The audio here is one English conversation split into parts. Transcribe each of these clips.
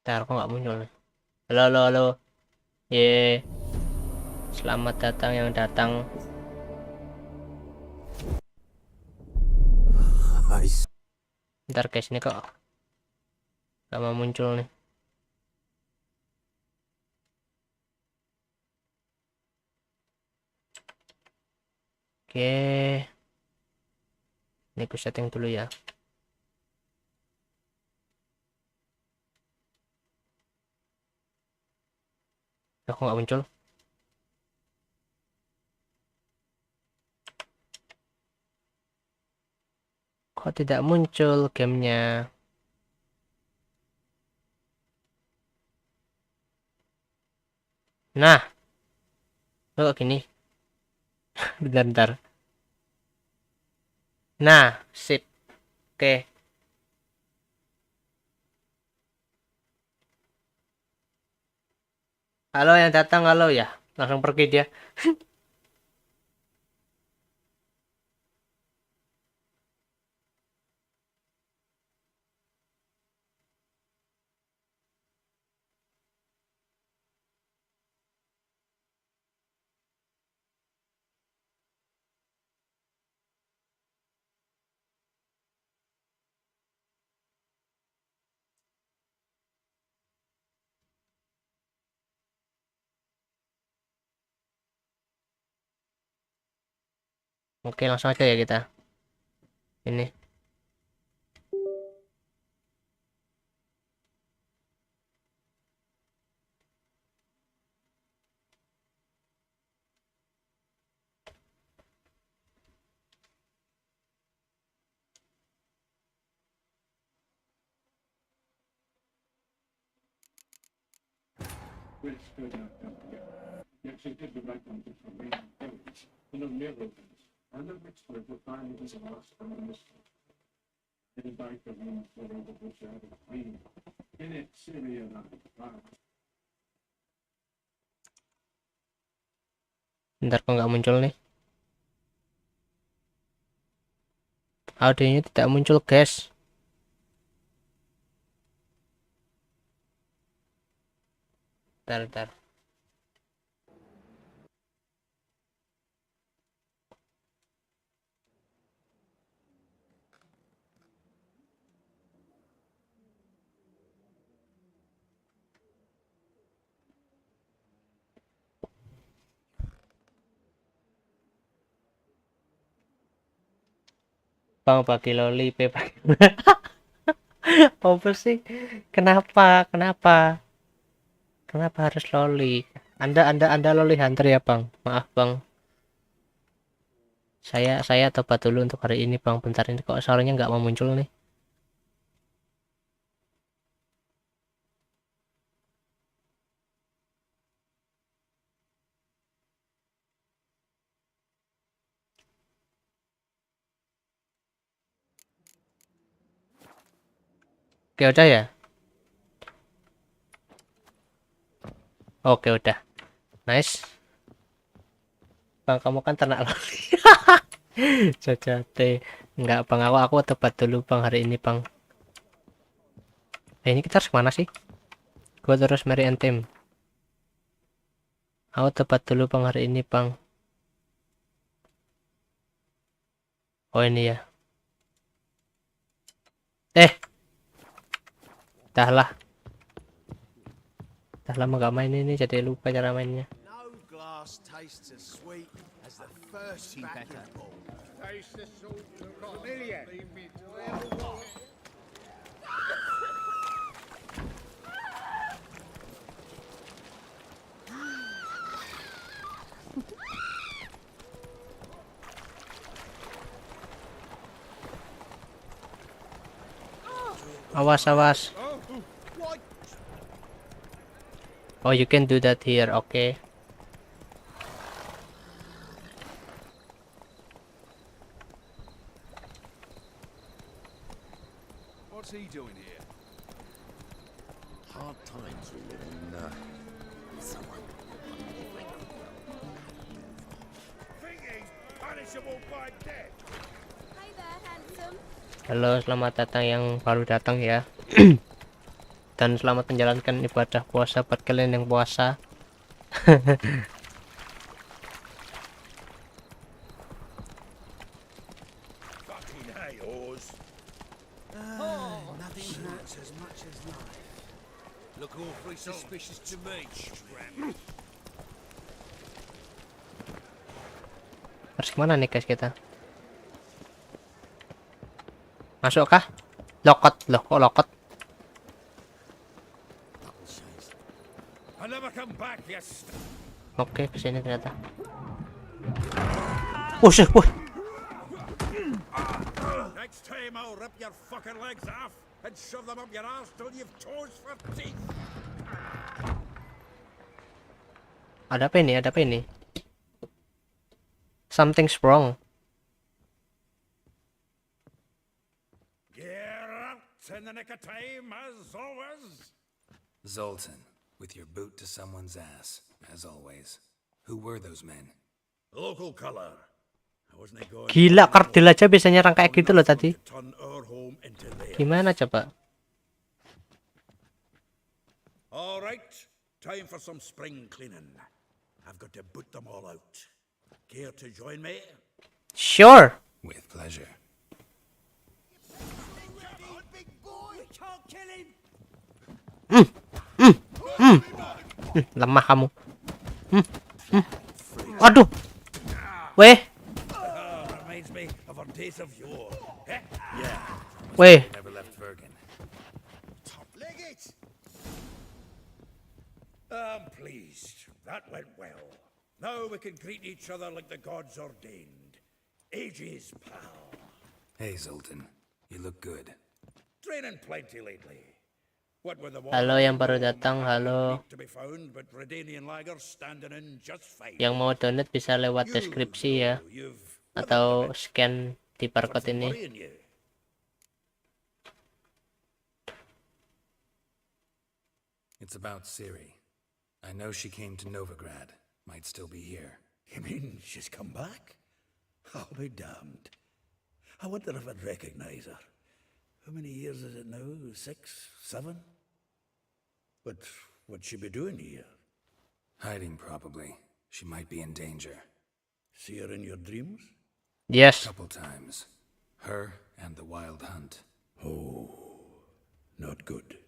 Ntar kok nggak muncul nih. Halo, halo, halo. Ye, selamat datang yang datang. Ntar guys, ini kok nggak mau muncul nih. Oke, ini aku setting dulu ya. Kok nggak muncul? Kok tidak muncul gamenya? Nah, kok gini? Bentar. Nah, sip. Oke. Halo yang datang, halo ya. Langsung pergi dia. Oke, langsung aja ya kita. Ini. Bentar kok nggak muncul nih. Audionya tidak muncul guys. Bentar. Bang bagi loli, bagi. Apa sih? Kenapa harus loli? Anda loli hunter ya, Bang? Maaf, Bang. Saya tobat dulu untuk hari ini, Bang. Bentar ini kok suaranya nggak mau muncul nih. Oke, udah ya? Oke, udah. Nice. Bang, kamu kan ternak loli. Cocate. Nggak, Bang. Aku tobat dulu, Bang, hari ini, Bang. Ini kita harus kemana sih? Gue terus Mary and Tim. Aku tobat dulu, Bang, hari ini, Bang. Oh, ini ya. Dah lah. Dah lama gak main ini, jadi lupa cara mainnya. Awas. Oh, you can do that here. Okay. What's he doing here? Hard times we live in. Someone. Thinking punishable by death. Hi there, handsome. Halo, selamat datang yang baru datang ya. dan selamat menjalankan ibadah puasa buat kalian yang puasa. Fucking hey, Oz. Nothing hurts as much as life. Look awfully suspicious to me, tramp. Harus kemana nih guys kita? Masuk kah? Lokot, loh kok lokot? I never come back, you Oke, kesini ternyata. Wush, wush. Next time I'll rip your fucking legs off and shove them up your ass till you've toes for teeth. Ada apa ini? Ada apa ini? Something's wrong. You're out in the nick of time, as always. Zoltan, with your boot to someone's ass, as always. Who were those men? Local color. I wasn't going Gila, kardil aja bisa nyerang kayak gitu loh tadi. to turn our home into theirs. Gimana coba? All right, time for some spring cleaning. I've got to boot them all out. Care to join me? Sure. With pleasure. Lemah kamu. Aduh. Weh, Reminds me of our days of yore. Eh? Yeah. weh. Never left Bergen. Leg it! I'm pleased. That went well. Now we can greet each other like the gods ordained. Ages, pal. Hey, Zoltan. You look good. Training plenty lately. What with the Halo yang baru datang, halo. to be found, but Redanian lagers standing in just fine. Yang mau donate bisa lewat deskripsi ya, You've atau scan di barcode something ini. worrying you. It's about Ciri. I know she came to Novigrad. Might still be here. You mean she's come back? I'll be damned. I wonder if I'd recognize her. How many years is it now? 6, 7? But what'd she be doing here? Hiding, probably. She might be in danger. See her in your dreams? Yes. Couple times. Her and the Wild Hunt. Not good.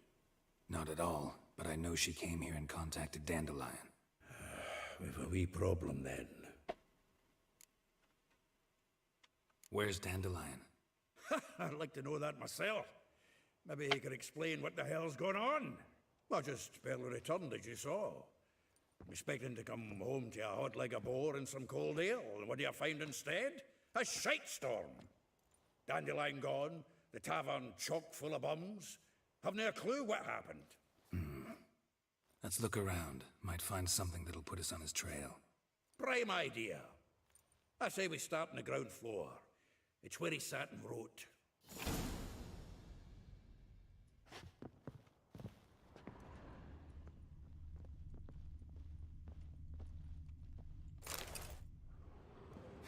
Not at all, but I know she came here and contacted Dandelion. We've a wee problem then. Where's Dandelion? I'd like to know that myself. Maybe he could explain what the hell's going on. Well, just barely returned, as you saw. Expecting to come home to a hot like a boar and some cold ale. And what do you find instead? A shite storm. Dandelion gone, the tavern chock full of bums. Haven't a clue what happened. Let's look around. Might find something that'll put us on his trail. Prime idea. I say we start on the ground floor. It's where he sat and wrote.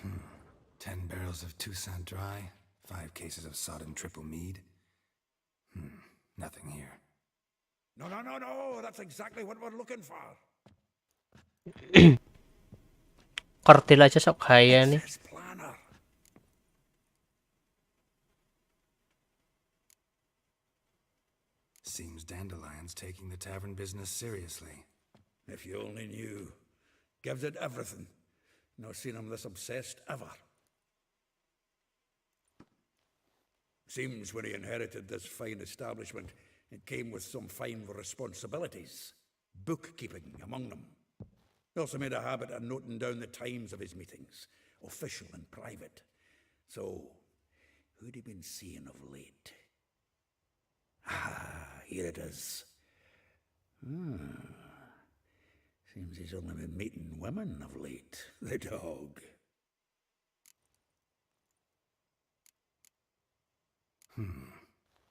Hmm. 10 barrels of Toussaint Dry, 5 cases of sodden triple mead. Nothing here. No. That's exactly what we're looking for. Kardil aja sok kaya nih. His planner. Seems Dandelion's taking the tavern business seriously. If you only knew. Gives it everything. Not seen him this obsessed ever. Seems when he inherited this fine establishment, it came with some fine responsibilities. Bookkeeping among them. He also made a habit of noting down the times of his meetings, official and private. So, who'd he been seeing of late? Ah, here it is. Seems he's only been meeting women of late. The dog.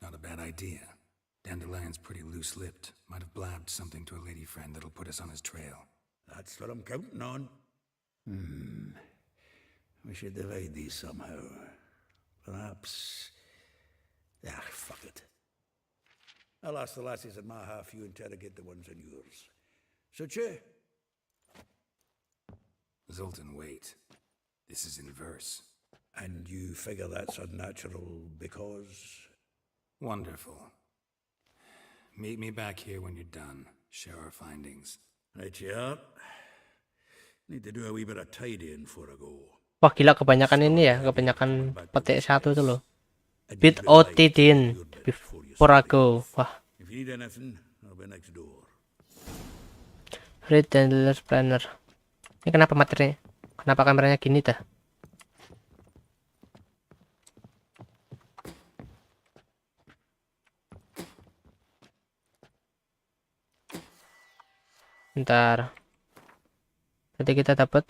Not a bad idea. Dandelion's pretty loose-lipped. Might have blabbed something to a lady friend that'll put us on his trail. That's what I'm counting on. We should divide these somehow. Perhaps... fuck it. I'll ask the lassies in my half, you interrogate the ones in yours. Suit you? Zoltan, wait. This is in verse. And you figure that's unnatural because... Wonderful. Meet me back here when you're done. Share our findings. Right you are. Need to do a wee bit of tidying before I go. Wah gila, kebanyakan ini ya, kebanyakan petik satu tuh loh. Bit otidin before I go. Wah, If you need anything, I'll be next door. read the dealer's planner. Ini kenapa materinya? Kenapa kameranya gini dah? Bentar. Nanti kita dapat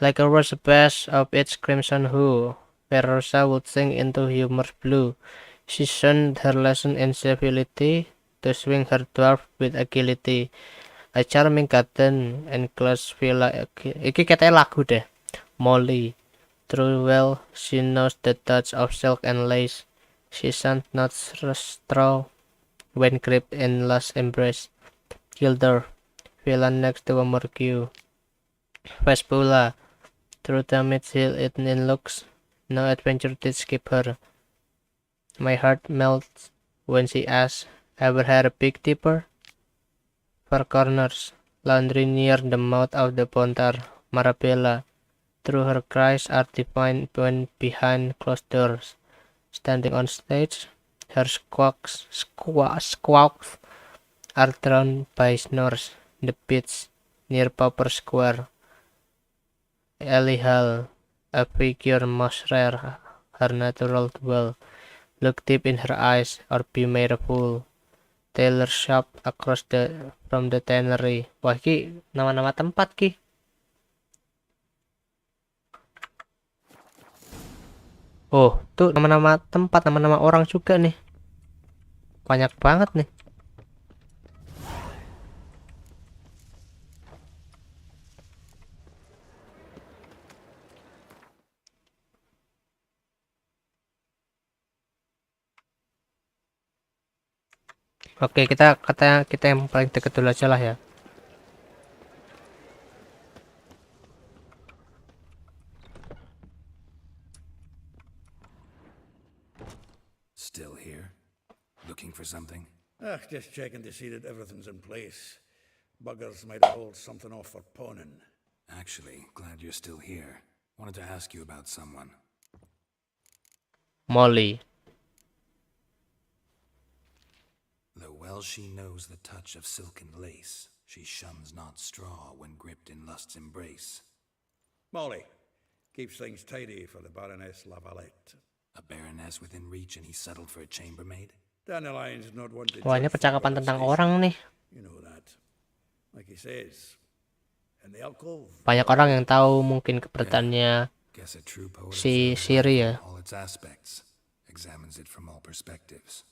like a rose best of its crimson hue, where Rosa would sink into humor's blue. She shunned her lesson in civility to swing her dwarf with agility. A charming garden enclosed villa. Iki katanya lagu deh. Molly. True well, she knows the touch of silk and lace. She shunned not straw when gripped in last embrace. Gilder. Villa next to a Morgue. Vespula. Through the mid-hill it in looks, no adventure did skip her. My heart melts when she asks, ever had a Big Dipper? Four corners, laundry near the mouth of the Pontar, Marabella. Through her cries are defined when behind closed doors. Standing on stage, her squawks are drowned by snores. The pits near Pauper Square. Ellie Hall, a figure most rare, her natural dwell. Look deep in her eyes, or be made a fool. Tailor shop across from the tannery. Wah, ki nama-nama tempat ki. Oh, tuh nama-nama tempat, nama-nama orang juga nih. Banyak banget nih. Oke, kita yang paling dekat dulu aja lah ya. Still here? Looking for something? Just checking to see that everything's in place. Buggers might have hauled something off for pawning. Actually, glad you're still here. Wanted to ask you about someone. Molly. Though well she knows the touch of silken lace, she shuns not straw when gripped in lust's embrace. Molly keeps things tidy for the Baroness Lavalette. A baroness within reach and he settled for a chambermaid? Dandelion's not one to Wah, ini judge percakapan from tentang station. orang nih. You know that. Like he says. In the alcove. Banyak orang yang tahu mungkin keberadaannya Guess a true poet si observes Siri ya. all its aspects, examines it from all perspectives.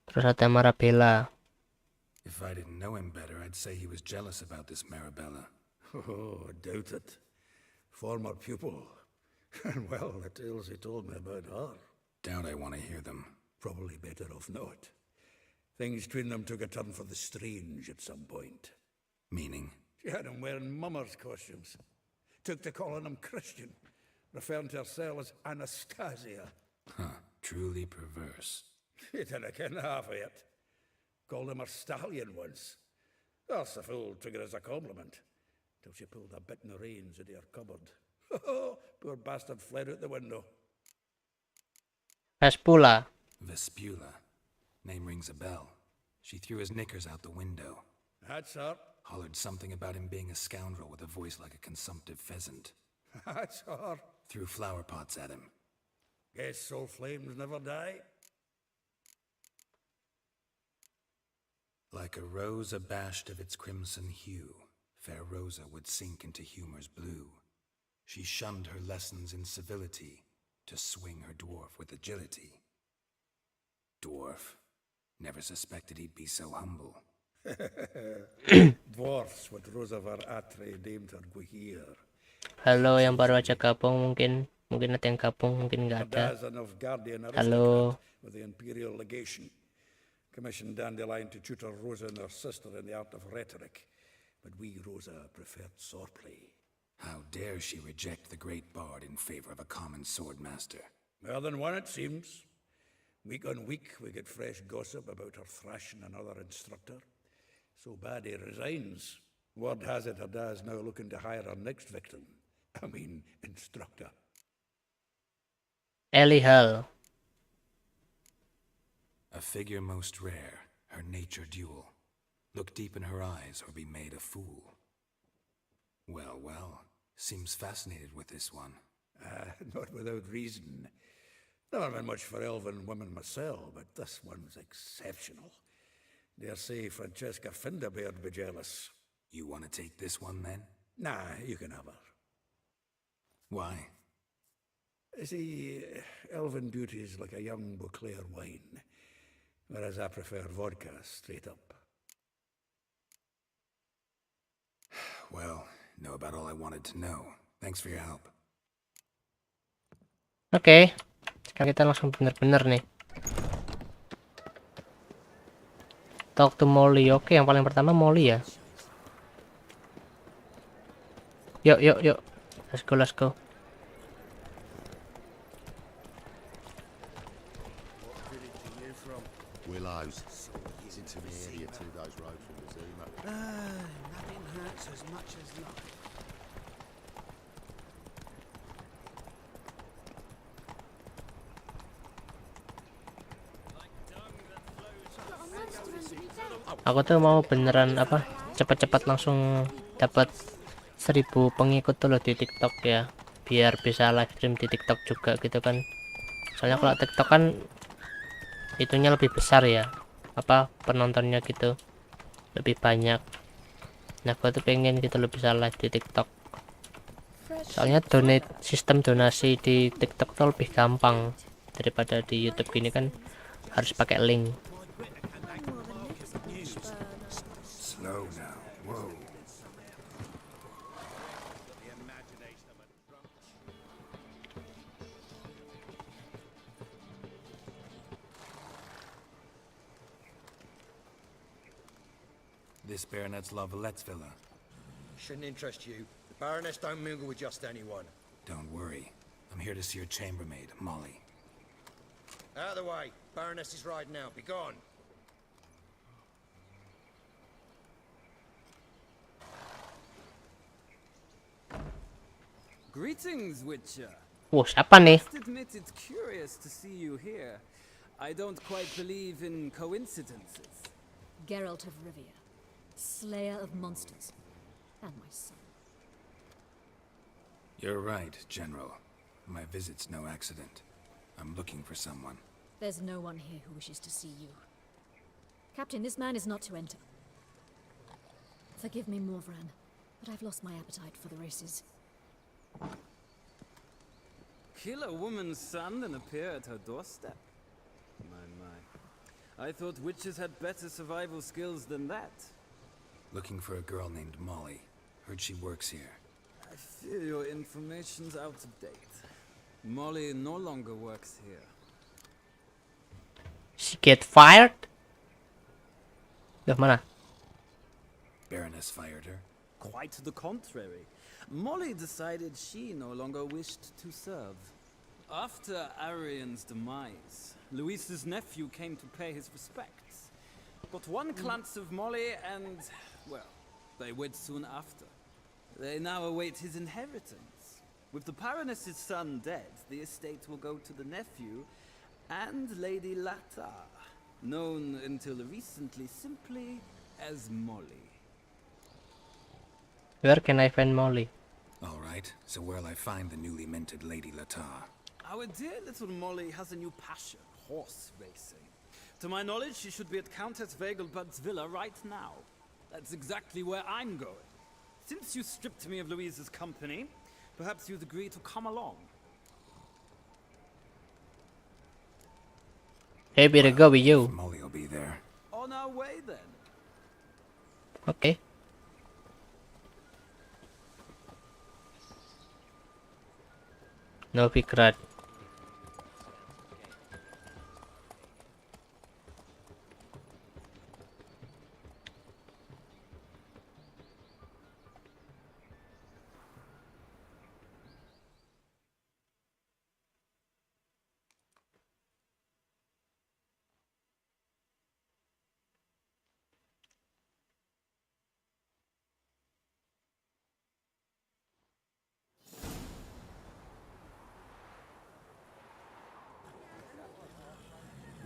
Terus ada Marabella. If I didn't know him better, I'd say he was jealous about this Marabella. Oh, I doubt it. Former pupil. And well, the tales he told me about her. Doubt I want to hear them. Probably better off not. Things between them took a turn for the strange at some point. Meaning? She had him wearing mummers' costumes. Took to calling him Christian. Referring to herself as Anastasia. Huh, truly perverse. He didn't ken half of it. Called him her stallion once. That's the fool took it as a compliment. Till she pulled a bit in the reins into her cupboard. Poor bastard fled out the window. Vespula. Vespula. Name rings a bell. She threw his knickers out the window. That's her. Hollered something about him being a scoundrel with a voice like a consumptive pheasant. That's her. Threw flower pots at him. Guess soul flames never die. Like a rose abashed of its crimson hue, fair Rosa would sink into humor's blue. She shunned her lessons in civility to swing her dwarf with agility. Dwarf. Never suspected he'd be so humble. Dwarfs what Rosa Atre deemed her Guihir. Halo yang baru aja gabung, mungkin ada yang gabung, mungkin nggak ada. Dozen of guardian Halo. aristocrat with the imperial legation. Commissioned Dandelion to tutor Rosa and her sister in the art of rhetoric. But we, Rosa, preferred swordplay. How dare she reject the great bard in favor of a common swordmaster? More than one, it seems. Week on week, we get fresh gossip about her thrashing another instructor. So bad he resigns. Word has it her dad's now looking to hire her next victim. I mean, instructor. Ellie Hall. A figure most rare, her nature dual. Look deep in her eyes or be made a fool. Well, well, seems fascinated with this one. Not without reason. Never been much for elven women myself, but this one's exceptional. Dare say Francesca Finderbeard be jealous. You want to take this one then? Nah, you can have her. Why? See, elven beauty is like a young Beauclair wine, whereas I prefer vodka straight up. Well, know about all I wanted to know. Thanks for your help. Oke. Sekarang kita langsung bener-bener nih. Talk to Molly. Oke, yang paling pertama Molly ya. Yuk. Let's go. Willows. It's into the area 2 days road from the zoo, mate. Nothing hurts as much as life. Aku tuh mau beneran apa? Cepat-cepat langsung dapat 1000 pengikut tuh loh di TikTok ya. Biar bisa live stream di TikTok juga gitu kan. Soalnya kalau TikTok kan itunya lebih besar ya. Apa penontonnya gitu. Lebih banyak. Nah, aku tuh pengen gitu loh bisa live di TikTok. Soalnya sistem donasi di TikTok tuh lebih gampang daripada di YouTube gini kan harus pakai link. Slow now. Whoa. This Baronet's Lavallette's villa. Shouldn't interest you. The Baroness don't mingle with just anyone. Don't worry. I'm here to see your chambermaid, Molly. Out of the way. Baroness is riding out. Be gone. Greetings, Witcher. Wow, siapa nih? Must admit it's curious to see you here. I don't quite believe in coincidences. Geralt of Rivia, slayer of monsters, and my son. You're right, General. My visit's no accident. I'm looking for someone. There's no one here who wishes to see you. Captain, this man is not to enter. Forgive me, Morvran, but I've lost my appetite for the races. Kill a woman's son and appear at her doorstep? My. I thought witches had better survival skills than that. Looking for a girl named Molly. Heard she works here. I fear your information's out of date. Molly no longer works here. She get fired? Loh, mana? Baroness fired her. Quite the contrary. Molly decided she no longer wished to serve. After Arian's demise, Luis's nephew came to pay his respects. But one glance of Molly and, well, they wed soon after. They now await his inheritance. With the Baroness's son dead, the estate will go to the nephew and Lady Lata, known until recently simply as Molly. Where can I find Molly? All right, so where'll I find the newly minted Lady Latar? Our dear little Molly has a new passion, horse racing. To my knowledge, she should be at Countess Vegelbud's villa right now. That's exactly where I'm going. Since you stripped me of Louise's company, perhaps you'd agree to come along. Hey, better go with you. Molly will be there. On our way then. Okay. Novigrad.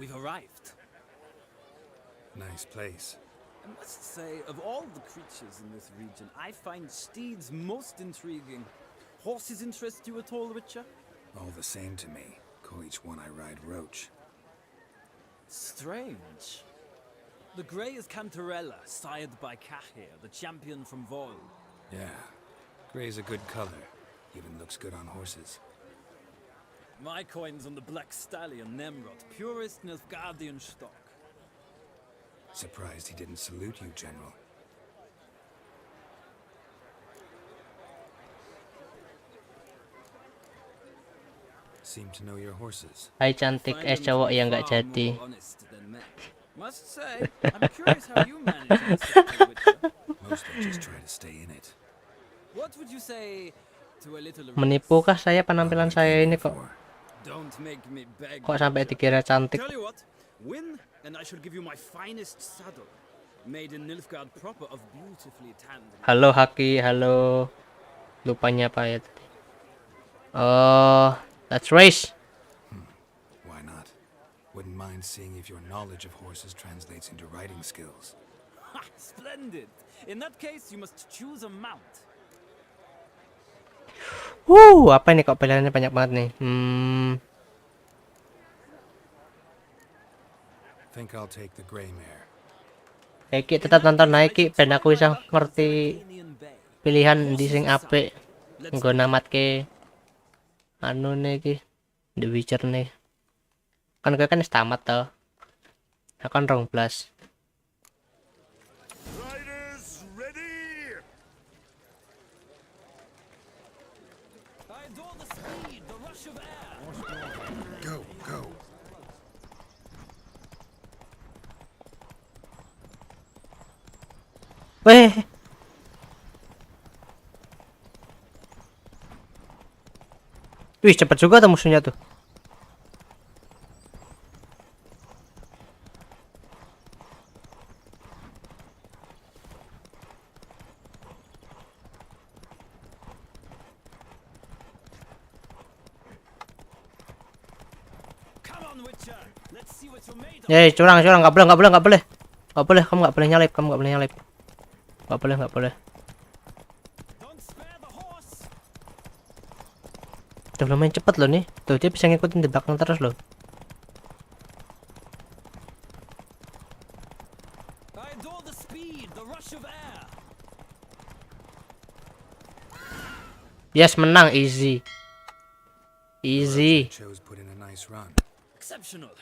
We've arrived. Nice place. I must say, of all the creatures in this region, I find steeds most intriguing. Horses interest you at all, Witcher? All the same to me. Call each one I ride Roach. Strange. The grey is Cantarella, sired by Cahir, the champion from Vol. Yeah. Gray's a good color. Even looks good on horses. My coin's on the black stallion, Nemrod, purest Nilfgaardian stock. Surprised he didn't salute you, General. Seem to know your horses. Hai cantik cowok yang nggak jadi. Must say, I'm curious how you manage this, Witcher. Mostly just try to stay in it. What would you say to a little Menipukah saya penampilan saya ini kok? Don't make me beg. Kok sampai dikira cantik? Tell you what, win and I shall give you my finest saddle, made in Nilfgaard proper of beautifully tanned. Halo Haki, halo. Lupanya apa ya tadi? Oh, let's race. Why not? Wouldn't mind seeing if your knowledge of horses translates into riding skills. Ha, splendid. In that case, you must choose a mount. Apa ini kok pilihannya banyak banget nih? Think I'll take the gray mare. Iki tetap nonton naik ki, ben aku bisa ngerti pilihan di sing apik. Nggo namatke anu nih The Witcher nih. Kan gue kan wis tamat to. Aku kan 12. Riders ready! I adore the speed, the rush of air. Go, go. Weh. Wih, cepet juga tuh musuhnya tuh. Come on, Witcher. Let's see what you're made of. Curang, nggak boleh, kamu nggak boleh nyalip, nggak boleh. Don't spare the horse. Udah lumayan cepet loh nih, tuh dia bisa ngikutin di belakang terus loh. I adore the speed, the rush of air. Yes, menang, easy. Chose put in a nice run. Exceptional.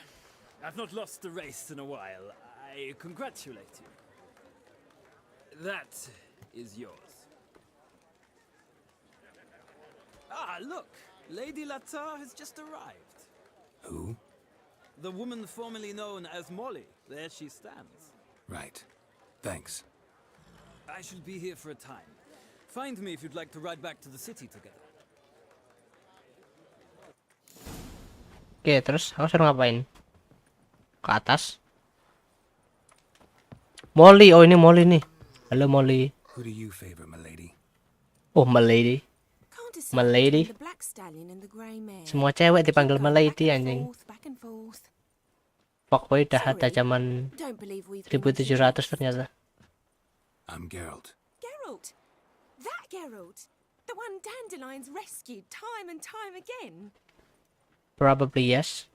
I've not lost the race in a while. I congratulate you. That is yours. Ah, look. Lady Latar has just arrived. Who? The woman formerly known as Molly. There she stands. Right. Thanks. I shall be here for a time. Find me if you'd like to ride back to the city together. Oke, terus aku suruh ngapain? Ke atas. Molly, oh ini Molly nih. Halo Molly. Who do you favor, milady? Oh, Milady. Can't decide Milady. between the black stallion and the grey mare. Semua cewek dipanggil Keep going Milady back and anjing. back and forth. Pokoknya udah Sorry, ada zaman Don't believe we've 1700 ternyata. I'm Geralt. Geralt! That Geralt! The one Dandelions rescued time and time again. Probably yes.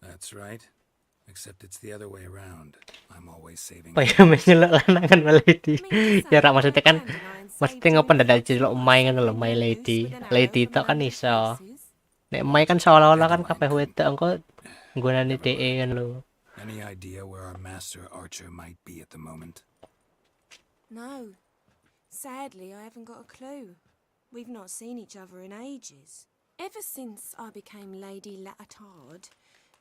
That's right. Except it's the other way around. I'm always saving. Payo menyelok lanangan Milady. Ya rak maksudnya kan mesti ngopo ndadak jelok Mai ngono lho, My Lady. Lady itu kan iso. Nek Mai kan seolah-olah kan kabeh wedok engko nggonane DE kan lho. Any idea where our master archer might be at the moment? No. Sadly, I haven't got a clue. We've not seen each other in ages. Ever since I became Lady Latard,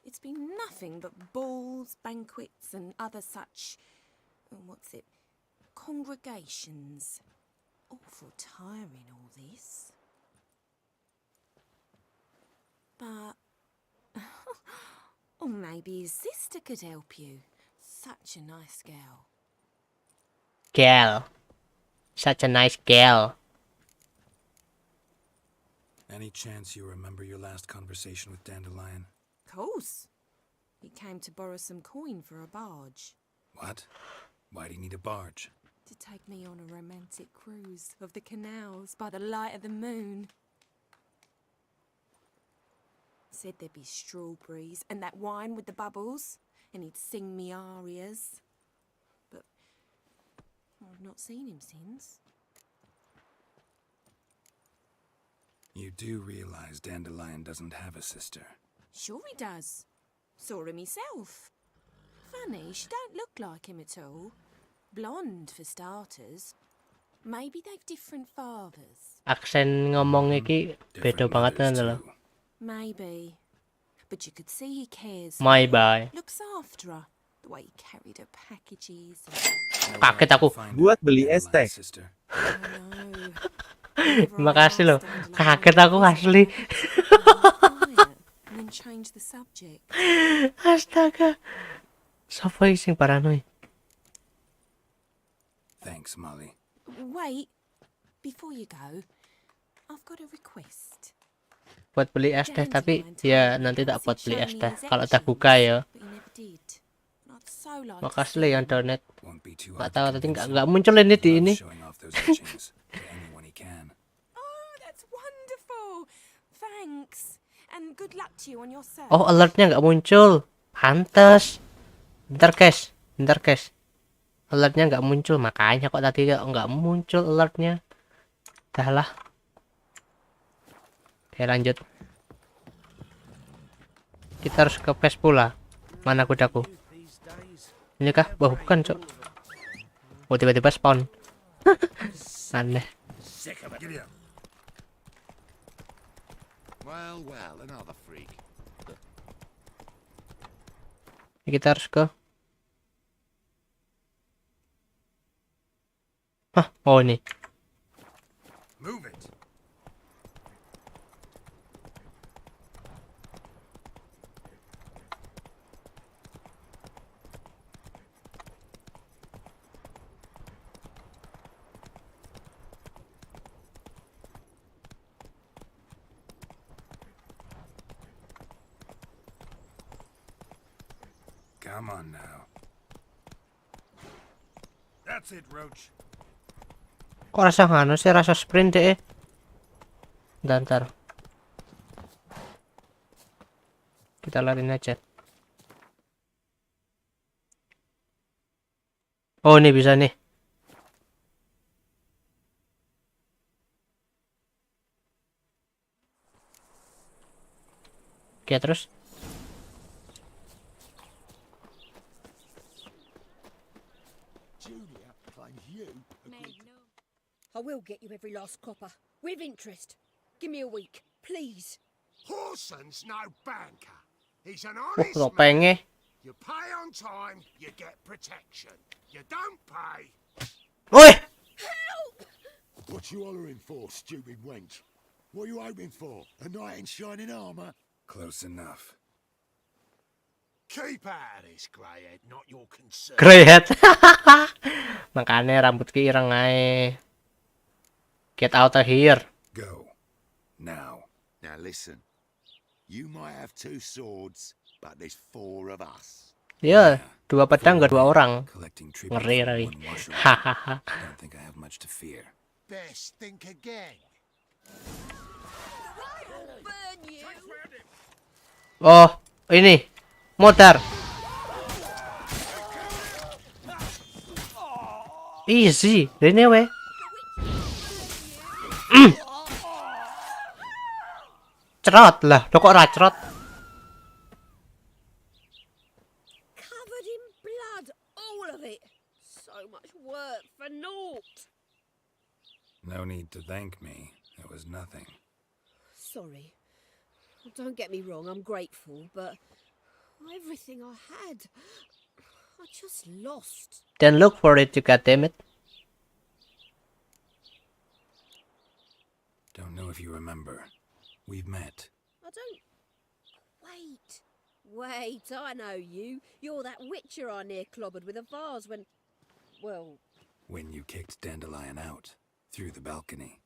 it's been nothing but balls, banquets, and other such... congregations. Awful tiring, all this. But... or maybe his sister could help you. Such a nice girl. Gal. Such a nice gal. Any chance you remember your last conversation with Dandelion? Course. He came to borrow some coin for a barge. What? Why do you need a barge? To take me on a romantic cruise of the canals by the light of the moon. Said there'd be strawberries and that wine with the bubbles, and he'd sing me arias. But I've not seen him since. You do realize Dandelion doesn't have a sister. Sure he does. Saw him myself. Funny, she don't look like him at all. Blonde for starters. Maybe they've different fathers. Aksen ngomong iki beda Different banget mothers, kan lho. too. Maybe. But you could see he cares. My bye. Looks after her. The way he carried her packages. Know Kaget where I aku. can find Buat beli Dandelion's es teh. sister. I know. Terima kasih loh. Kaget aku asli. And then change the subject. Astaga. Sopo sing paranoid? Thanks, Molly. Wait. Before you go, I've got a request. Buat beli es teh, tapi ya nanti tak buat beli es teh kalau udah buka ya. But he never did. And I'd so like to Makasih loh yang donate. Won't be too Nggak hard tahu to tadi convince him. nggak muncul ini di Loves ini. showing off those etchings to anyone he can. Oh, that's wonderful. Thanks. And good luck to you on your search. Oh, alertnya nggak muncul. Pantes. Bentar guys. Alertnya nggak muncul, makanya kok tadi nggak muncul alertnya. Dah lah. Oke, lanjut. Kita harus ke base pula. Mana kudaku? Ini kah? Oh, bukan, cok. Oh, tiba-tiba spawn. Aneh. Sick of it. Giddy up. Well, another freak. Ini kita harus ke... Hah? Oh, ini. Move it. Come on now. That's it, Roach. Kok rasa nganu sih, rasa sprint deh. Ntar. Kita lariin aja. Oh, ini bisa nih. Oke, terus. Julia claims you. I will get you every last copper, with interest. Give me a week, please. Horson's no banker. He's an Oh, honest man. topengnya. You pay on time, you get protection. You don't pay. Woi, What you hollering for, stupid wench? What you hoping for? A knight in shining armour? Close enough. Keep out of this, greyhead, not your concern. greyhead. Makanya rambut ki ireng ae. Get out of here. Go. Now. Now listen. You might have two swords, but there's four of us. Ya, 2 pedang gak 2 orang. Collecting tribute Ngeri from lagi. one washer. Hahaha. I don't think I have much to fear. Best think again. Burn you! Oh, ini. Modar. Easy. Ini we. Cerot lah, lo kok racrot? Covered in blood, all of it. So much work for naught. No need to thank me. It That was nothing. Sorry. Don't get me wrong, I'm grateful, but everything I had, I just lost. Then look for it, you goddammit. Don't know if you remember. We've met. I don't... Wait, I know you. You're that witcher I near clobbered with a vase when... Well... When you kicked Dandelion out. Through the balcony.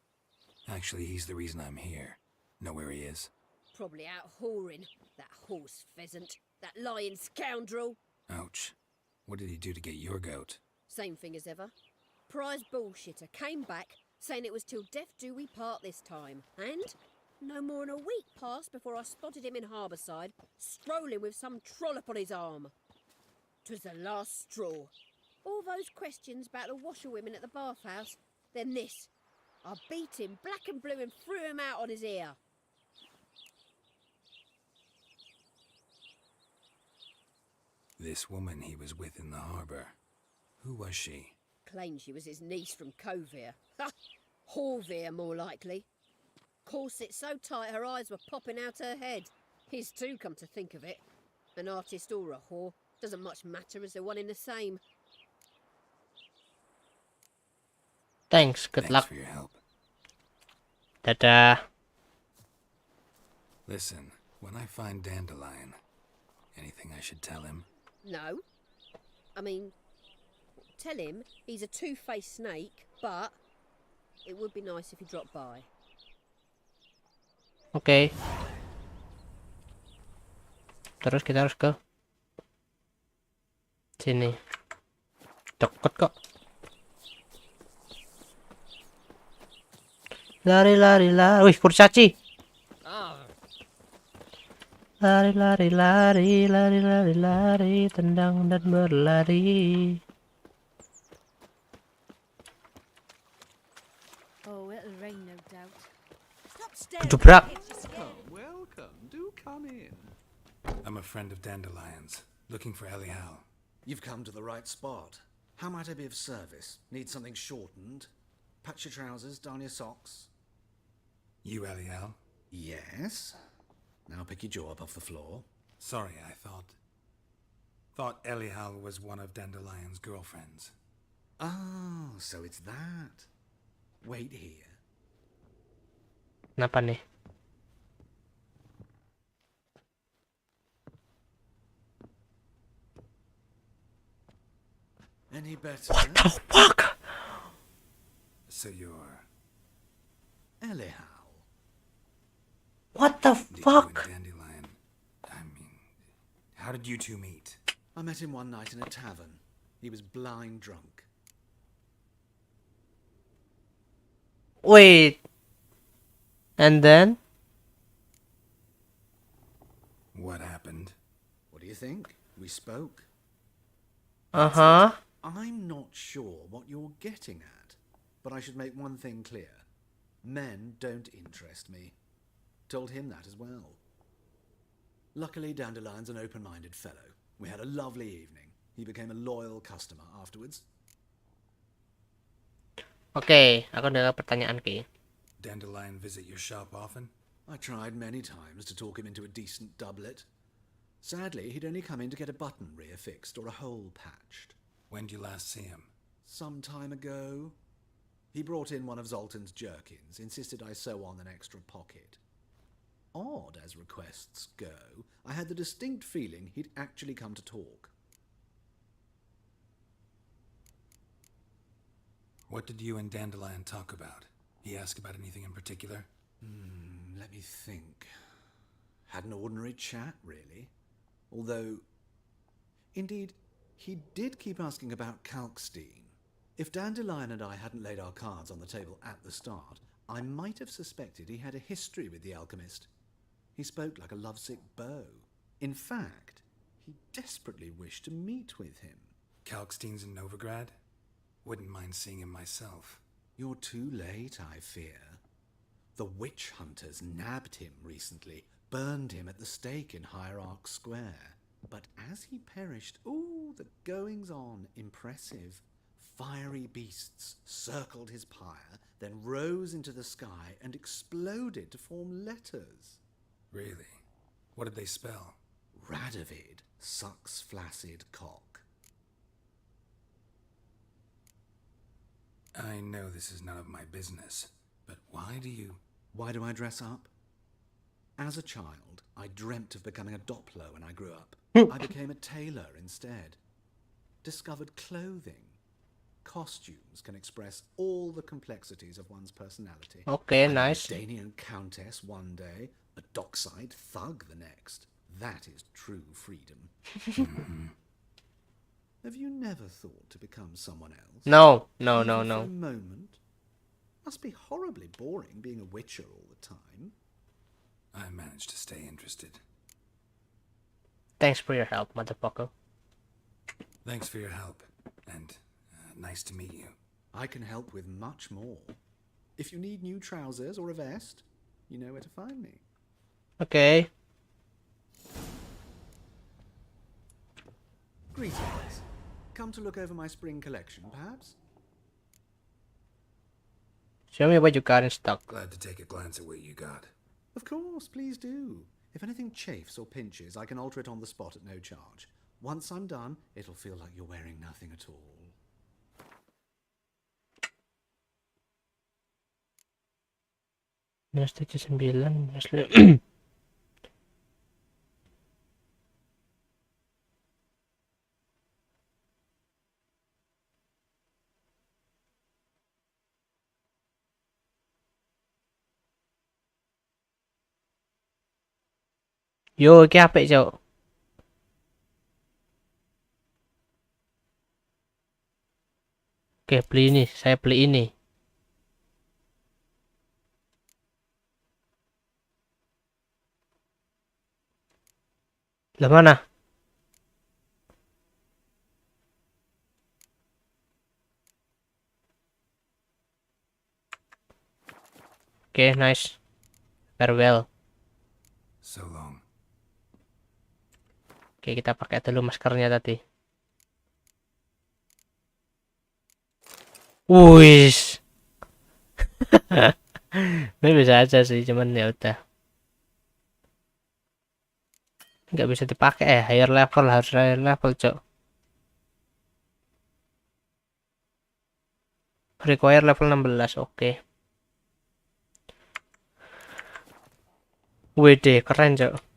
Actually, he's the reason I'm here. Know where he is? Probably out whoring. That horse pheasant. That lying scoundrel. Ouch. What did he do to get your goat? Same thing as ever. Prize bullshitter came back, saying it was till death do we part this time. And no more than a week passed before I spotted him in Harbourside, strolling with some trollop on his arm. 'Twas the last straw. All those questions about the washerwomen at the bathhouse, then this. I beat him black and blue and threw him out on his ear. This woman he was with in the harbour. Who was she? Claimed she was his niece from Covere. Ha! Horvere, more likely. Corset so tight her eyes were popping out her head. His too, come to think of it. An artist or a whore. Doesn't much matter as they're one in the same. Thanks, good Thanks luck. for your help. Dadah. Listen, when I find Dandelion, anything I should tell him? No. I mean, tell him he's a two-faced snake, but it would be nice if he dropped by. Oke. Terus kita harus ke sini. Deket kok. Lari. Wih, kurcaci. Lari, tendang dan berlari. Oh, it'll rain, no doubt. Stop Kedubrak. Welcome. Do come in. I'm a friend of Dandelion's, looking for Elial. You've come to the right spot. How might I be of service? Need something shortened? Patch your trousers, darn your socks? You, Elial? Yes. Now pick your jaw up off the floor. Sorry, I thought Elial was one of Dandelion's girlfriends. Oh, so it's that. Wait here. Kenapa nih? Any better? What the fuck? So you're... Elial. What the Did you fuck? and Dandelion... I mean... How did you two meet? I met him one night in a tavern. He was blind drunk. Wait. And then? What happened? What do you think? We spoke. Uh-huh. I'm not sure what you're getting at, but I should make one thing clear. Men don't interest me. Told him that as well. Luckily, Dandelion's an open-minded fellow. We had a lovely evening. He became a loyal customer afterwards. Oke, aku ada pertanyaan Ki. Dandelion visit your shop often? I tried many times to talk him into a decent doublet. Sadly, he'd only come in to get a button rear fixed or a hole patched. When did you last see him? Some time ago. He brought in one of Zoltan's jerkins, insisted I sew on an extra pocket. Odd as requests go, I had the distinct feeling he'd actually come to talk. What did you and Dandelion talk about? He asked about anything in particular? Let me think. Had an ordinary chat, really. Although, indeed, he did keep asking about Kalkstein. If Dandelion and I hadn't laid our cards on the table at the start, I might have suspected he had a history with the alchemist. He spoke like a lovesick beau. In fact, he desperately wished to meet with him. Kalkstein's in Novigrad? Wouldn't mind seeing him myself. You're too late, I fear. The witch hunters nabbed him recently, burned him at the stake in Hierarch Square. But as he perished, the goings-on, impressive. fiery beasts circled his pyre, then rose into the sky and exploded to form letters. Really? What did they spell? Radovid sucks flaccid cock. I know this is none of my business, but why do you... Why do I dress up? As a child, I dreamt of becoming a Doppler when I grew up. I became a tailor instead. Discovered clothing. Costumes can express all the complexities of one's personality. Okay, I'm nice. A Danian countess one day, a dockside thug the next. That is true freedom. Have you never thought to become someone else? No. Even for a moment? Must be horribly boring being a witcher all the time. I managed to stay interested. Thanks for your help, motherfucker. Thanks for your help, and nice to meet you. I can help with much more. If you need new trousers or a vest, you know where to find me. Okay. Greetings. Come to look over my spring collection, perhaps? Show me what you got in stock. Glad to take a glance at what you got. Of course, please do. If anything chafes or pinches, I can alter it on the spot at no charge. Once I'm done, it'll feel like you're wearing nothing at all. Minus 79, minus Yo, iki apik, Cok. Oke, beli ini. Saya beli ini. Lah mana? Oke, nice. Farewell. So long. Oke, kita pakai dulu maskernya tadi. Wis. Ini bisa aja sih, cuman ya udah. Nggak bisa dipakai higher level, harus higher level, Cok. Require level 16, oke. WD, keren, Cok.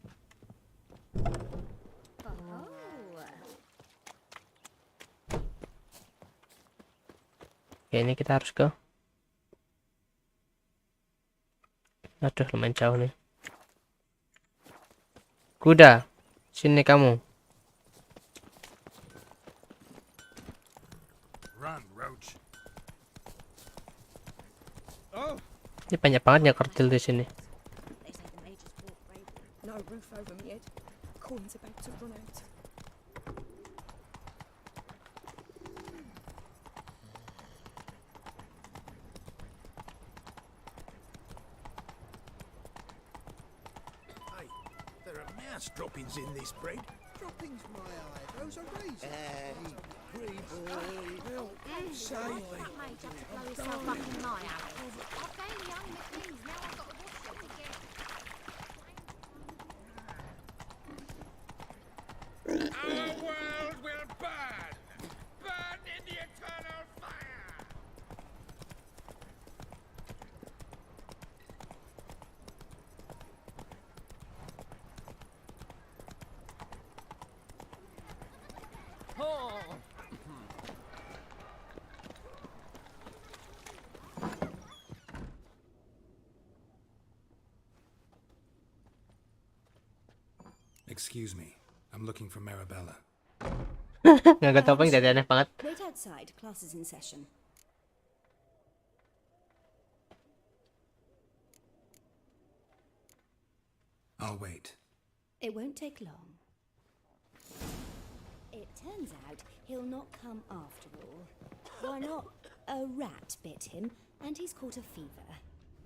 Oke, ini kita harus ke... Aduh, lumayan jauh nih. Kuda, sini kamu. Run, Roach. Ini banyak banget ya kerdil di sini. No roof over me head. Coin's about to run out. Hey, there are mouse droppings in this bread. Droppings, my eye. Those are raisins. Free boy. Help. Save me. Our world will burn! Burn in the eternal fire! Excuse me. I'm looking for Marabella. Nggak topeng jadi aneh banget. Wait outside. Class is in session. I'll wait. It won't take long. It turns out he'll not come after all. Why not? A rat bit him, and he's caught a fever.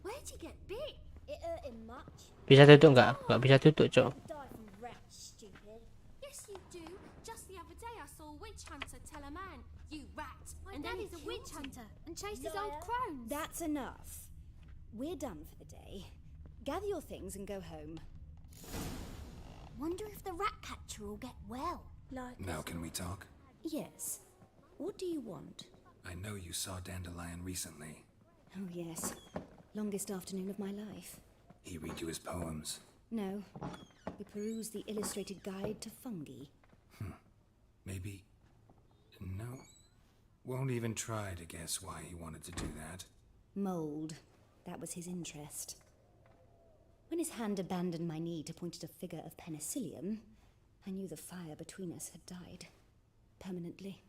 Where'd you get bit? It hurt him much. Bisa duduk nggak? Nggak bisa duduk, Cok. Die from rats, stupid. Yes, you do. Just the other day I saw a witch hunter tell a man, "You rat," And Daddy's a witch hunter and chases old crones. That's enough. We're done for the day. Gather your things and go home. Wonder if the rat catcher will get well. Now can we talk? Yes. What do you want? I know you saw Dandelion recently. Oh, yes. Longest afternoon of my life. He read you his poems. No. We perused the illustrated guide to fungi. Maybe... No. Won't even try to guess why he wanted to do that. Mold. That was his interest. When his hand abandoned my knee to point at a figure of penicillium, I knew the fire between us had died. Permanently.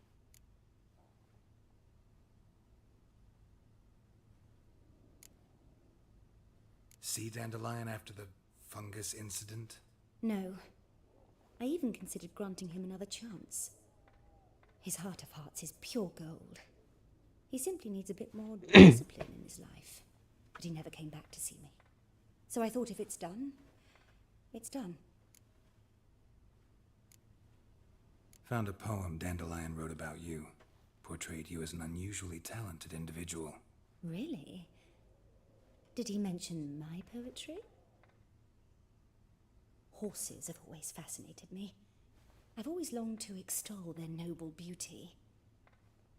See Dandelion after the fungus incident? No. I even considered granting him another chance. His heart of hearts is pure gold. He simply needs a bit more discipline in his life. But he never came back to see me. So I thought if it's done, it's done. Found a poem Dandelion wrote about you. Portrayed you as an unusually talented individual. Really? Did he mention my poetry? Horses have always fascinated me. I've always longed to extol their noble beauty.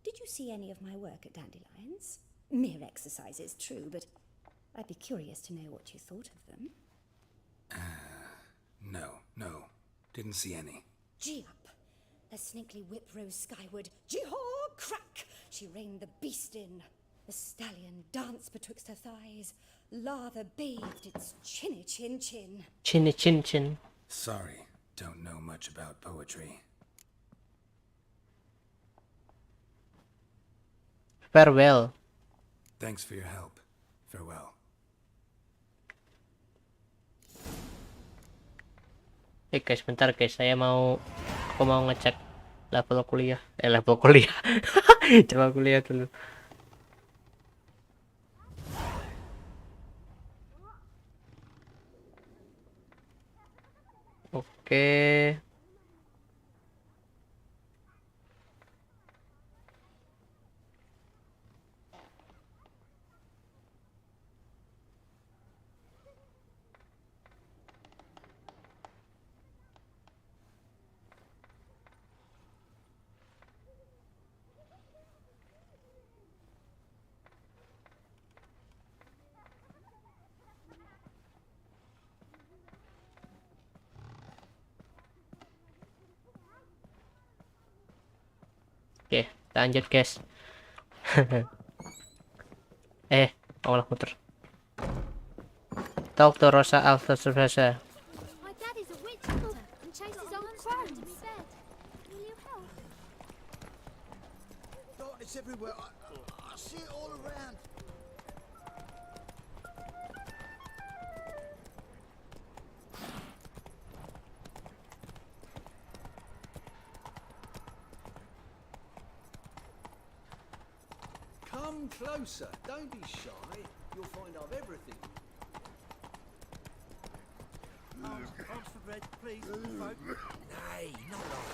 Did you see any of my work at Dandelion's? Mere exercises, true, but I'd be curious to know what you thought of them. No. Didn't see any. Gee up! The snakely whip rose skyward. Gee-haw! Crack! She reined the beast in. The stallion danced betwixt her thighs. Lather bathed its chinny chin chin. Chinny chin chin. Sorry, don't know much about poetry. Farewell. Thanks for your help. Farewell. Guys, bentar guys, aku mau ngecek level kuliah. Level kuliah. Coba kuliah dulu. Oke. Oke, lanjut guys. Malah muter. Talk to Rosa Alpha Survesa. My daddy's a witch hunter and chases old crones. Will you help? Darkness everywhere. I see it all around. Come closer. Don't be shy. You'll find I've everything. Arms for bread, please. Folk. Nay, not like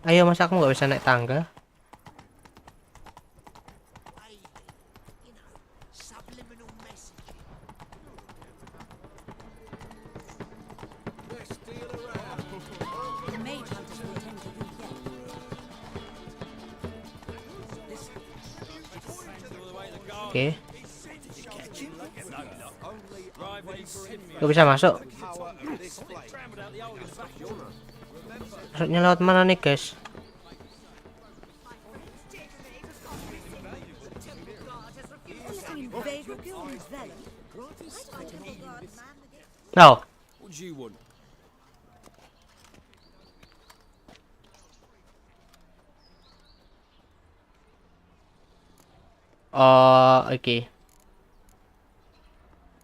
that. Ayo, masa aku nggak bisa naik tangga? Subliminal message. Let's deal around. The mage hunters will tend to forget. Oke. Gak bisa masuk. Masuknya lewat mana nih guys? No. What do you want? Oke.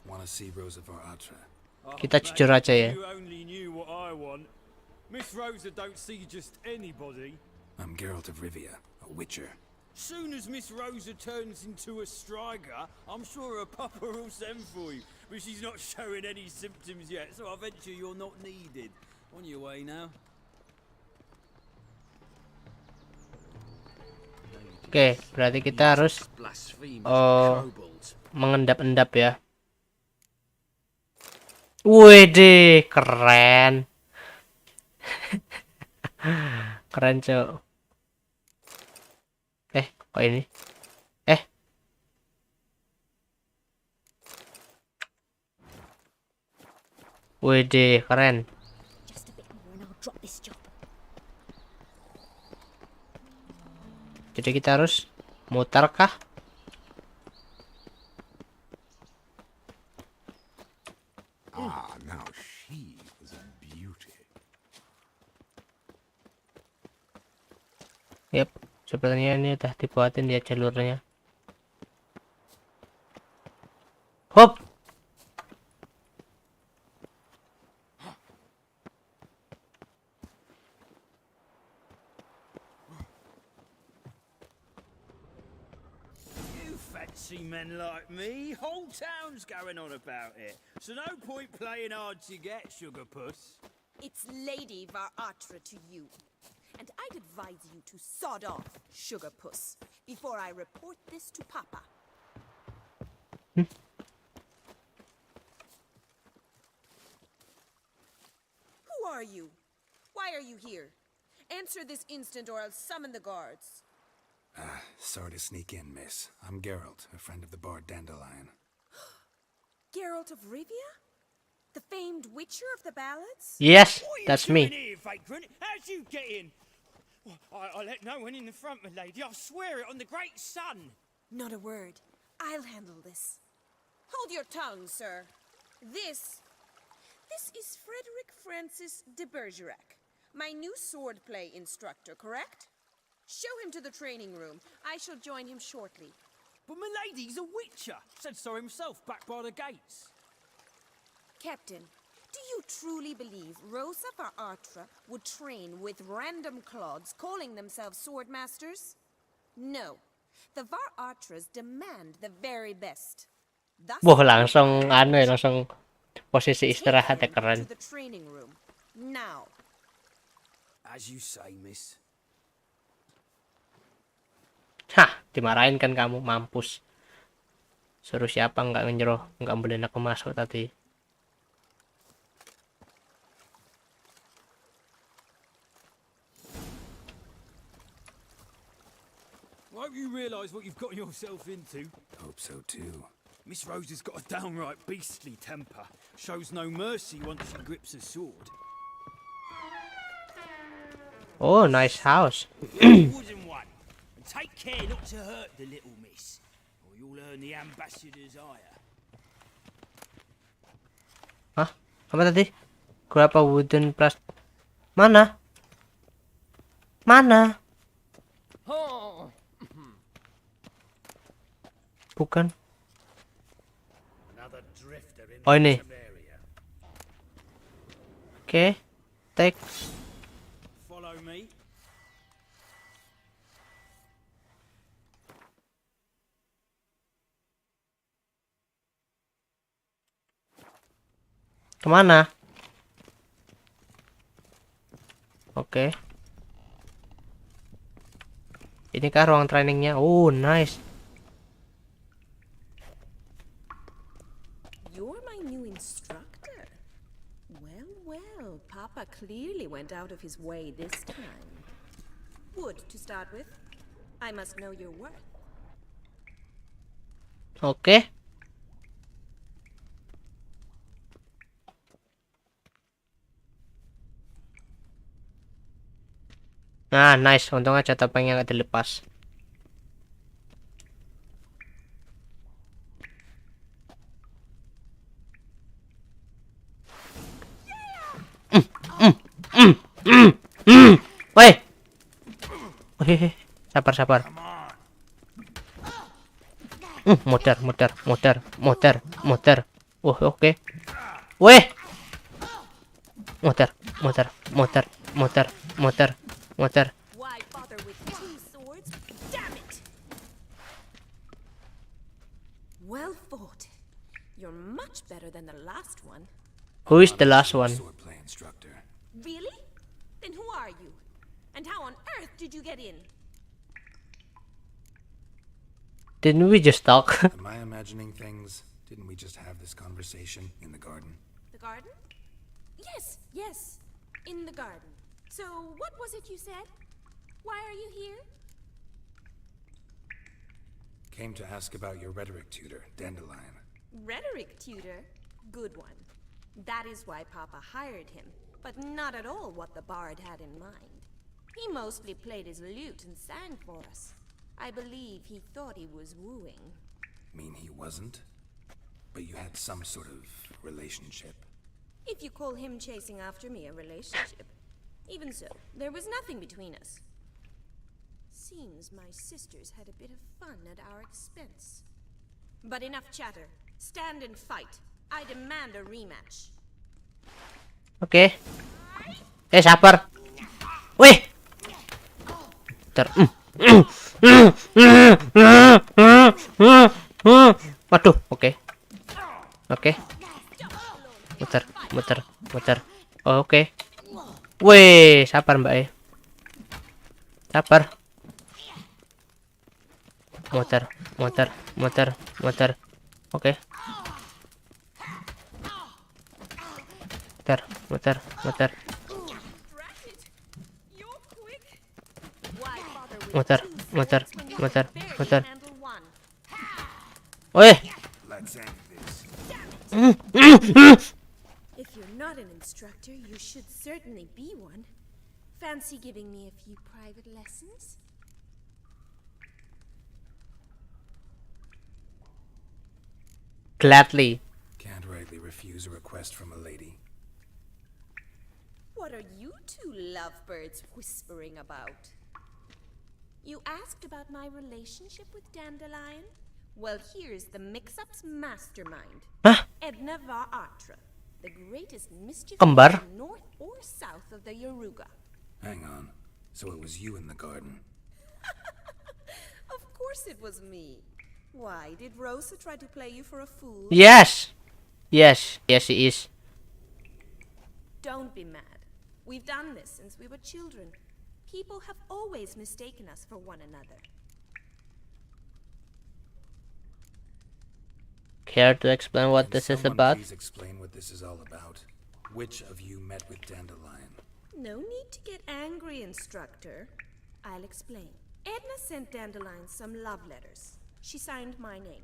Wanna see Rosa Varatra? Kita jujur aja ya. You only knew what I want. Miss Rosa don't see just anybody. I'm Geralt of Rivia, a witcher. Soon as Miss Rosa turns into a striker, I'm sure her papa will send for you. But she's not showing any symptoms yet, so I venture you're not needed. On your way now. Oke, berarti kita harus mengendap-endap ya. Wede, keren. Keren, Cok. Kok ini? Wede, keren. Just a bit more and I'll drop this job. Jadi kita harus mutar kah? Ah, now she was a beauty. Yap, sepertinya ini udah dibuatin dia jalurnya. Hop. See men like me, whole town's going on about it. So no point playing hard to get, sugar puss. It's Lady Varatra to you. And I'd advise you to sod off, sugar puss, before I report this to Papa. Who are you? Why are you here? Answer this instant or I'll summon the guards. Sorry to sneak in, miss. I'm Geralt, a friend of the bard Dandelion. Geralt of Rivia? The famed witcher of the ballads? Yes, What are you that's doing me. here, vagrant? How'd you get in? I'll let no one in the front, my lady. I'll swear it on the great sun. Not a word. I'll handle this. Hold your tongue, sir. This is Frederick Francis de Bergerac, my new swordplay instructor, correct? Show him to the training room. I shall join him shortly. But my lady's a witcher. Said so himself back by the gates. Captain, do you truly believe Rosa Varatra would train with random clods calling themselves swordmasters? No. The Varatras demand the very best. Thus, Wah, langsung langsung posisi istirahat ya, take him keren. to the training room. Now. As you say, miss. Hah, dimarahin kan kamu, mampus. Suruh siapa nggak ngenyuruh, nggak bolehin aku masuk tadi. I hope you realise what you've got yourself into. Hope so too. Miss Rosa's got a downright beastly temper. Shows no mercy once she grips a sword. Oh, nice house. Wooden one. And take care not to hurt the little miss, or you'll earn the ambassador's ire. Hah? Apa tadi? Berapa wooden plus? Mana? Mana? Bukan. Oh, ini. Oke. Take. Follow me. Kemana? Oke. Inikah ruang trainingnya? Oh, nice. You're my new instructor. Well, well, Papa clearly went out of his way this time. Wood, to start with. I must know your worth. Oke. Nah, nice. Untung aja topengnya nggak dilepas. Woi. Wih, sabar. Muter. Oke. Weh. Muter. Why bother with two swords? Damn it! Well fought. You're much better than the last one. Who is the last one? Swordplay instructor. Really? Then who are you? And how on earth did you get in? Didn't we just talk? Am I imagining things? Didn't we just have this conversation in the garden? The garden? Yes. In the garden. So, what was it you said? Why are you here? Came to ask about your rhetoric tutor, Dandelion. Rhetoric tutor? Good one. That is why Papa hired him, but not at all what the bard had in mind. He mostly played his lute and sang for us. I believe he thought he was wooing. Mean he wasn't? But you had some sort of relationship. If you call him chasing after me a relationship. Even so, there was nothing between us. Seems my sisters had a bit of fun at our expense. But enough chatter. Stand and fight. I demand a rematch. Oke. Sabar. Wih. Waduh, oke. Muter. Oh, oke. Wih, sabar Mbak E. Sabar. Muter. Oke. Muter. Wih. If you're not an instructor, you should certainly be one. Fancy giving me a few private lessons? Gladly. Can't rightly refuse a request from a lady. What are you two lovebirds whispering about? You asked about my relationship with Dandelion? Well, here's the mix-up's mastermind. Hah? Edna Atra, the greatest mischief Kembar? north or south of the Yaruga. Hang on. So it was you in the garden. Of course it was me. Why, did Rosa try to play you for a fool? Yes, she is. Don't be mad. We've done this since we were children. People have always mistaken us for one another. Care to explain what this is Someone about? Please explain what this is all about. Which of you met with Dandelion? No need to get angry, instructor. I'll explain. Edna sent Dandelion some love letters. She signed my name.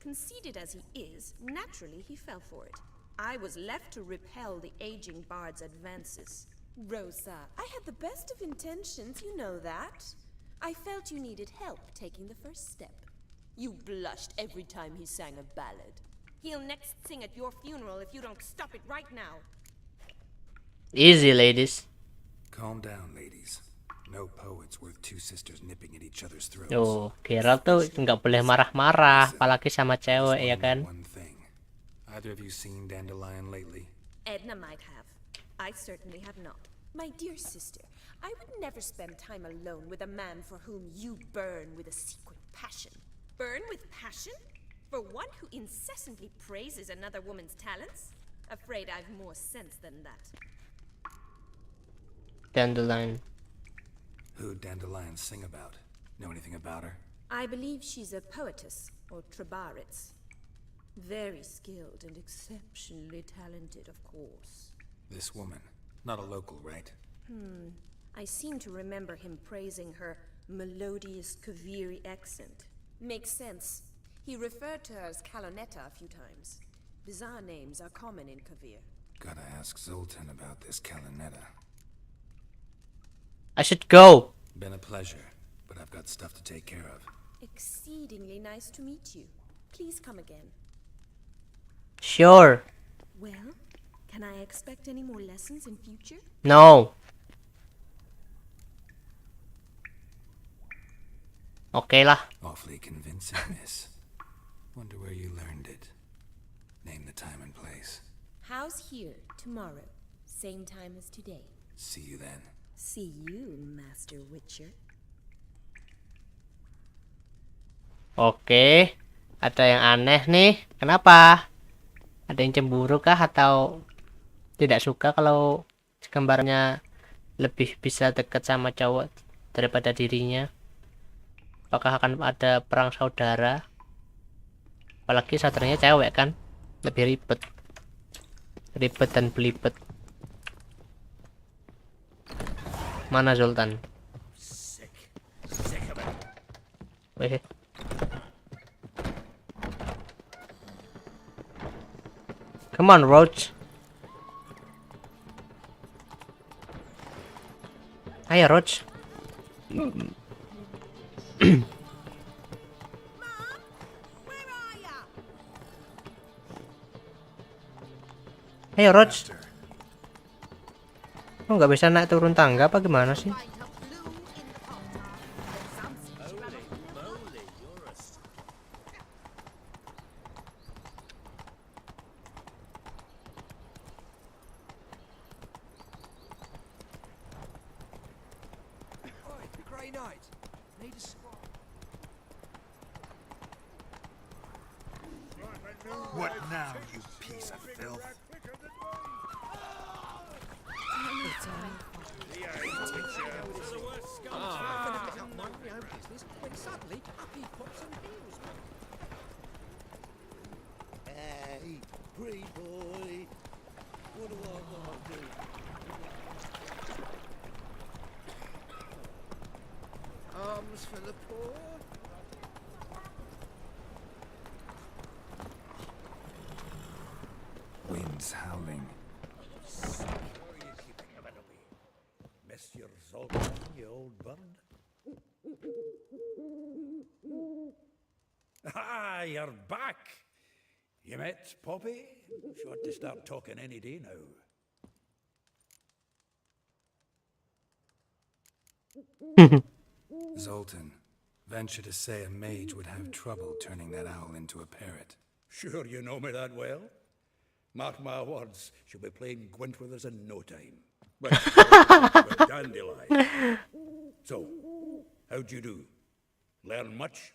Conceited as he is, naturally he fell for it. I was left to repel the aging bard's advances. Rosa, I had the best of intentions, you know that. I felt you needed help taking the first step. You blushed every time he sang a ballad. He'll next sing at your funeral if you don't stop it right now. Easy, ladies. Calm down, ladies. No poet's worth two sisters nipping at each other's throats. Tuh, Geralt tuh nggak boleh marah-marah, apalagi sama cewek ya kan? One thing. Either of you seen Dandelion lately? Edna might have. I certainly have not. My dear sister, I would never spend time alone with a man for whom you burn with a secret passion. Burn with passion? For one who incessantly praises another woman's talents? Afraid I've more sense than that. Dandelion. Who'd Dandelion sing about? Know anything about her? I believe she's a poetess, or trabaritz. Very skilled and exceptionally talented, of course. This woman. Not a local, right? I seem to remember him praising her melodious Kaviri accent. Makes sense. He referred to her as Calonetta a few times. Bizarre names are common in Kavir. Gotta ask Zoltan about this Calonetta. I should go. Been a pleasure, but I've got stuff to take care of. Exceedingly nice to meet you. Please come again. Sure. Well, can I expect any more lessons in future? No. Oke lah. Awfully convincing, miss. Wonder where you learned it. Name the time and place. How's here tomorrow? Same time as today. See you then. See you, Master Witcher. Oke. Ada yang aneh nih. Kenapa? Ada yang cemburu kah atau tidak suka kalau kembarnya lebih bisa dekat sama cowok daripada dirinya. Apakah akan ada perang saudara? Apalagi saudaranya cewek kan, lebih ribet dan belibet. Mana Zoltan? Sick of it. Weh. Come on, Roach. Ayo, Roach. Ayo, Roach. Oh, nggak bisa naik turun tangga apa gimana sih? What now, you piece of filth? Hey, pretty boy. What do I want to do? Arms for the poor. Winds howling. How are you keeping of it away? Missed your Zoltan, you old bird? Ah, you're back. You met Poppy? She ought to start talking any day now. Zoltan, venture to say a mage would have trouble turning that owl into a parrot. Sure you know me that well? Mark my words, she'll be playing Gwent with us in no time. With Dandelion. So, how'd you do? Learn much?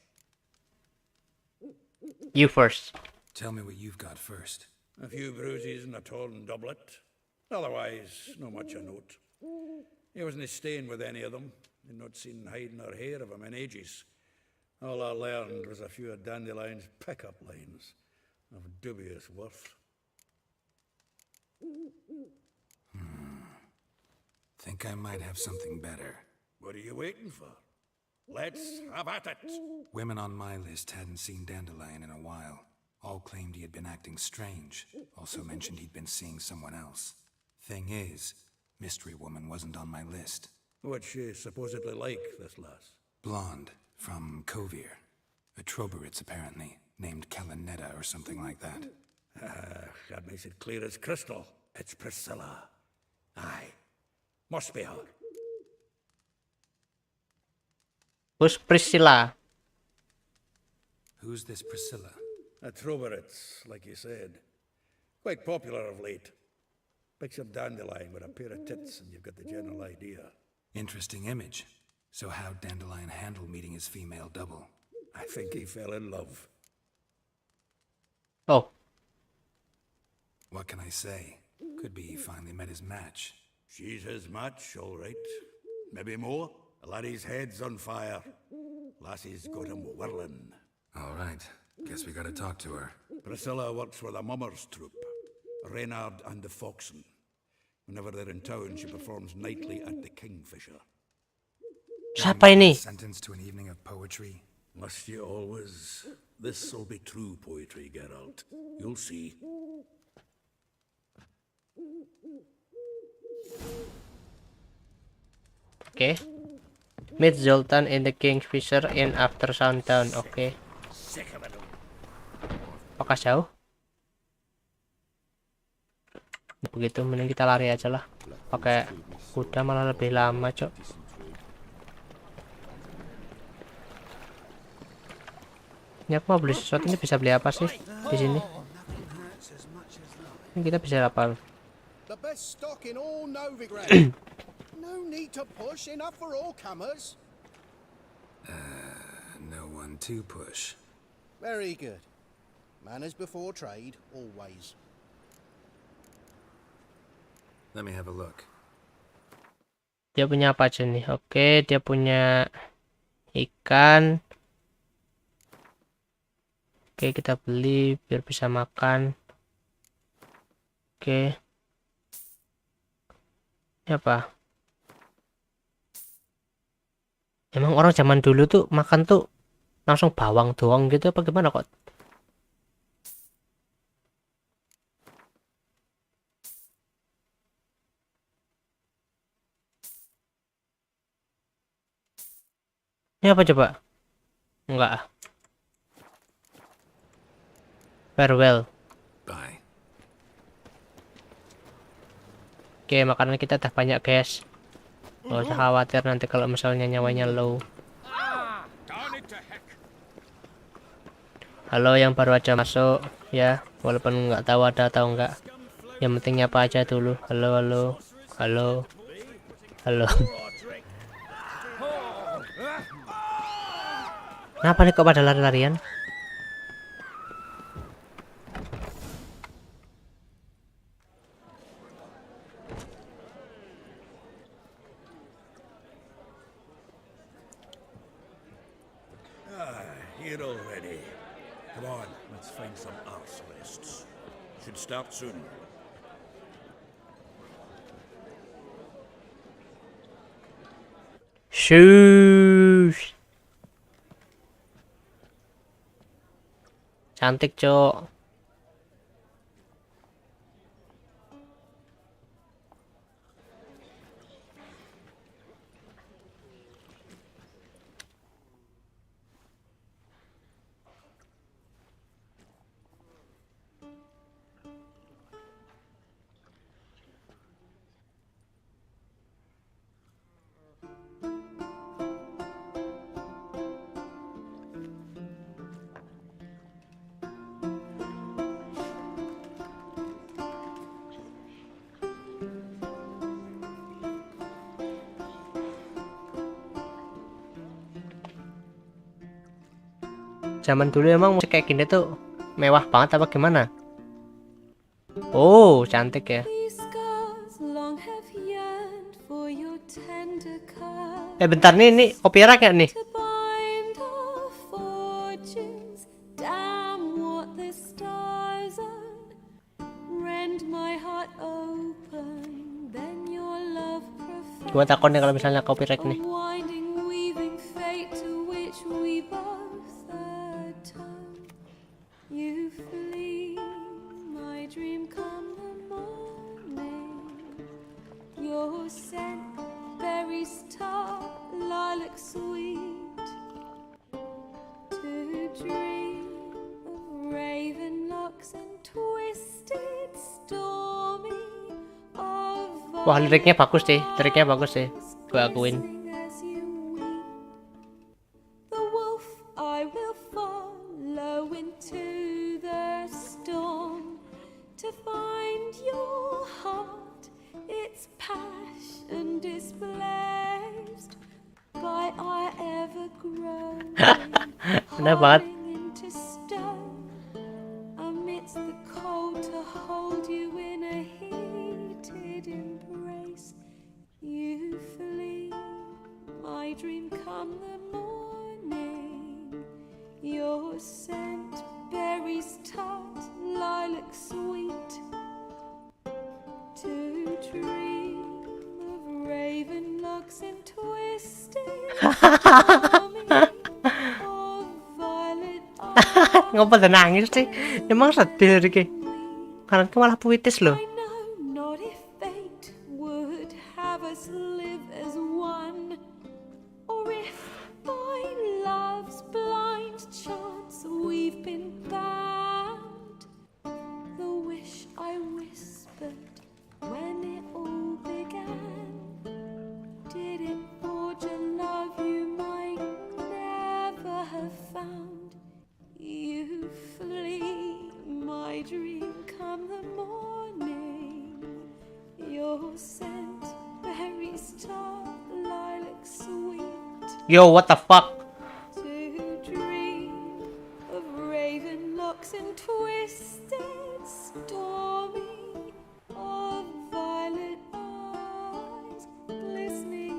You first. Tell me what you've got first. A few bruises and a torn doublet. Otherwise, no much a note. He wasn't staying with any of them. I'd not seen hide nor hair of him in ages. All I learned was a few of Dandelion's pickup lines of dubious worth. Think I might have something better. What are you waiting for? Let's have at it. Women on my list hadn't seen Dandelion in a while. All claimed he had been acting strange. Also mentioned he'd been seeing someone else. Thing is, Mystery Woman wasn't on my list. What's she supposedly like, this lass? Blonde, from Kovir. A Troberitz, apparently, named Kalanetta or something like that. That makes it clear as crystal. It's Priscilla. Aye. Must be her. Who's Priscilla? Who's this Priscilla? A Troberitz, like you said. Quite popular of late. Picture Dandelion with a pair of tits and you've got the general idea. Interesting image. So how'd Dandelion handle meeting his female double? I think he fell in love. Oh. What can I say? Could be he finally met his match. She's his match, all right. Maybe more. The laddie's head's on fire. Lassie's got him whirling. All right. Guess we gotta talk to her. Priscilla works for the Mummers troupe. Reynard and the Foxen. Whenever they're in town, she performs nightly at the Kingfisher. Siapa ini? Sentenced to an evening of poetry. Must you always? This'll be true poetry, Geralt. You'll see. Okay. Meet Zoltan in the Kingfisher Inn after sundown. Okay. Apakah jauh? Begitu, mending kita lari aja lah. Pakai kuda malah lebih lama, cok. Ini aku mau beli sesuatu. Ini bisa beli apa sih di sini? Ini kita bisa apa? The best stock in all Novigrad. No need to push, enough for all comers. No one to push. Very good. Manners before trade, always. Let me have a look. Dia punya apa aja nih? Oke, dia punya ikan. Oke, kita beli biar bisa makan. Oke. Ini apa? Emang orang zaman dulu tuh makan tuh langsung bawang doang gitu apa gimana kok? Ini apa coba? Enggak. Farewell. Bye. Oke, makanan kita udah banyak, guys. Gak usah khawatir nanti kalau misalnya nyawanya low. Halo yang baru aja masuk ya, walaupun nggak tahu ada atau enggak. Yang penting nyapa aja dulu. Halo, halo, halo, halo. Kenapa nih kok pada lari-larian? Here already. Come on, let's find some arse rests. Should start soon. Shush. Cantik, Cok. Zaman dulu emang musik kayak gini tuh mewah banget apa gimana? Oh, cantik ya. Bentar nih, ini copyright gak nih? Gua takutnya kalau misalnya copyright nih. Wah, liriknya bagus sih, gue akuin. Bener banget. Ngapa udah nangis sih? Emang sedih lagi. Karena malah puitis loh. Yo, what the fuck? Stormy of violet eyes glistening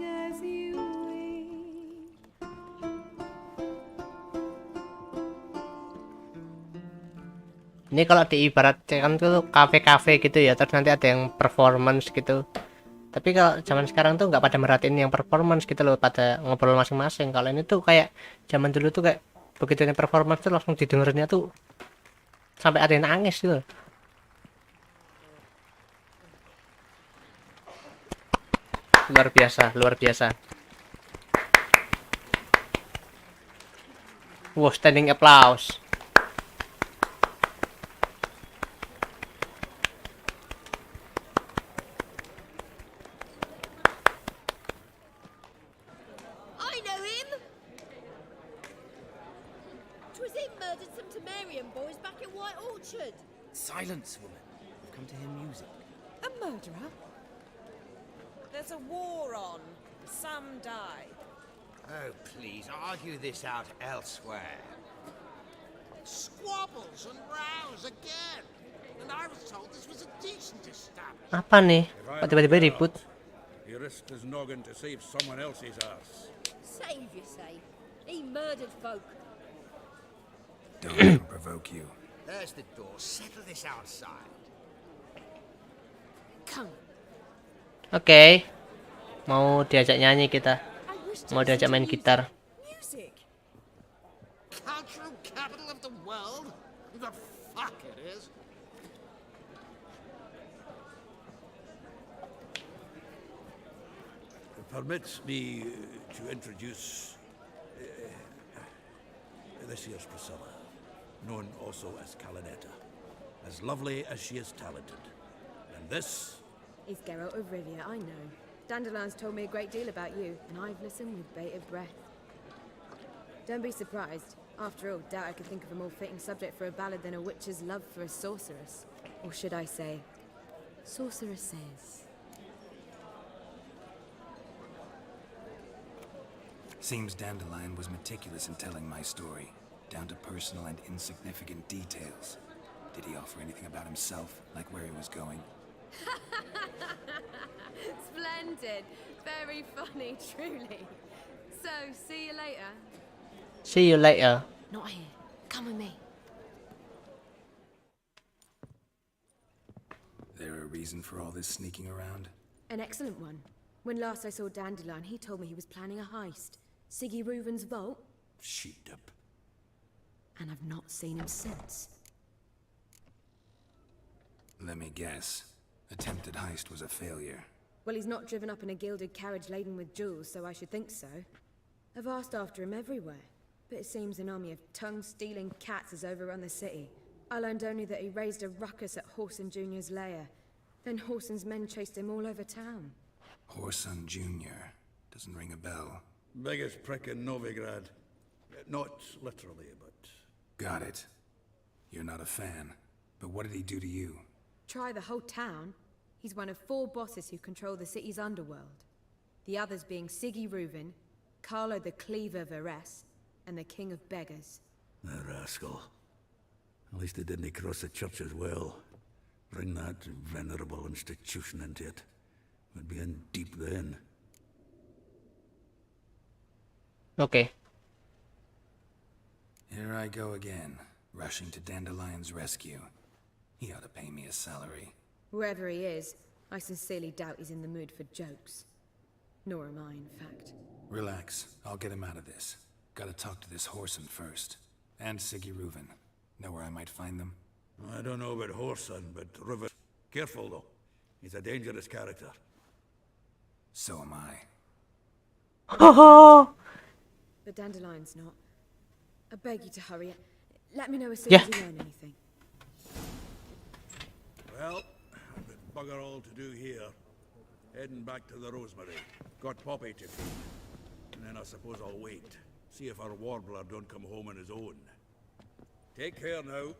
Ini kalau diibaratkan tuh kafe-kafe gitu ya, terus nanti ada yang performance gitu. Tapi kalau zaman sekarang tuh nggak pada merhatiin yang performance gitu loh, pada ngobrol masing-masing. Kalau ini tuh kayak zaman dulu tuh kayak begitu yang performance tuh langsung didengerinnya tuh sampai ada yang nangis gitu. Luar biasa, luar biasa. Wow, standing applause. I know him! 'Twas him murdered some Temerian boys back at White Orchard. Silence, woman. I've come to hear music. A murderer? There's a war on. Some died. Oh, please, argue this out elsewhere. Squabbles and rows again. And I was told this was a decent establishment. Apa nih? If I Kok tiba-tiba had ribut? He risked his noggin to save someone else's ass. Save, you say? He murdered folk. Don't let him provoke you. There's the door. Settle this outside. Come. Oke. Mau diajak nyanyi kita. Mau diajak main gitar. Music. Cultural capital of the world? The fuck it is. Permit me to introduce this here's Priscilla, known also as Calinetta, as lovely as she is talented. And this is Geralt of Rivia, I know. Dandelion's told me a great deal about you, and I've listened with bated breath. Don't be surprised. After all, doubt I could think of a more fitting subject for a ballad than a witch's love for a sorceress. Or should I say, sorceresses. Seems Dandelion was meticulous in telling my story, down to personal and insignificant details. Did he offer anything about himself, like where he was going? Splendid. Very funny, truly. So, see you later. See you later. Not here. Come with me. There a reason for all this sneaking around? An excellent one. When last I saw Dandelion, he told me he was planning a heist. Siggy Reuven's vault. sheet up. And I've not seen him since. Let me guess. Attempted heist was a failure. Well, he's not driven up in a gilded carriage laden with jewels, so I should think so. I've asked after him everywhere, but it seems an army of tongue-stealing cats has overrun the city. I learned only that he raised a ruckus at Whoreson Jr.'s lair. Then Whoreson's men chased him all over town. Whoreson Jr. Doesn't ring a bell. Biggest prick in Novigrad. Not literally, but... Got it. You're not a fan. But what did he do to you? Try the whole town. He's one of 4 bosses who control the city's underworld. The others being Siggy Reuven, Carlo the Cleaver Varese, and the King of Beggars. The rascal. At least they didn't cross the church as well. Bring that venerable institution into it. We'd be in deep then. Okay. Here I go again, rushing to Dandelion's rescue. He ought to pay me a salary. Wherever he is, I sincerely doubt he's in the mood for jokes. Nor am I, in fact. Relax. I'll get him out of this. Gotta talk to this Whoreson first. And Siggy Reuven. Know where I might find them? I don't know about Whoreson, but Reuven... Careful, though. He's a dangerous character. So am I. But Dandelion's not. I beg you to hurry. Let me know as soon as you learn anything. Well, I've got bugger all to do here. Heading back to the Rosemary. Got Poppy to feed. And then I suppose I'll wait. See if our warbler don't come home on his own. Take care now.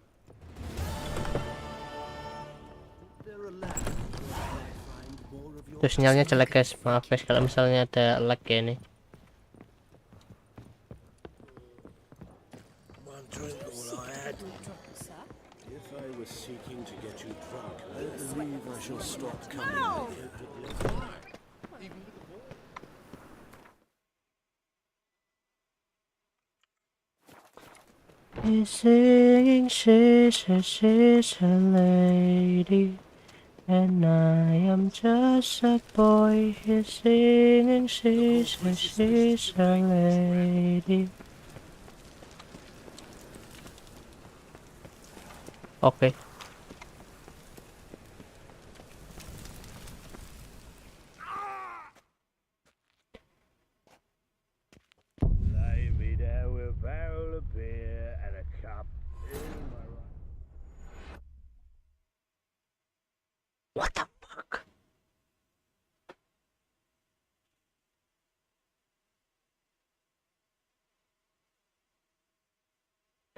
Tuh sinyalnya jelek guys, maaf guys kalau misalnya ada lag ya ini. If I was seeking to get you drunk, I believe I shall stop coming inevitably. He's singing, she's a lady, and I am just a boy. He's singing, she's a lady. Oke. Lay me down with a barrel of beer and a cup in my right. What the fuck?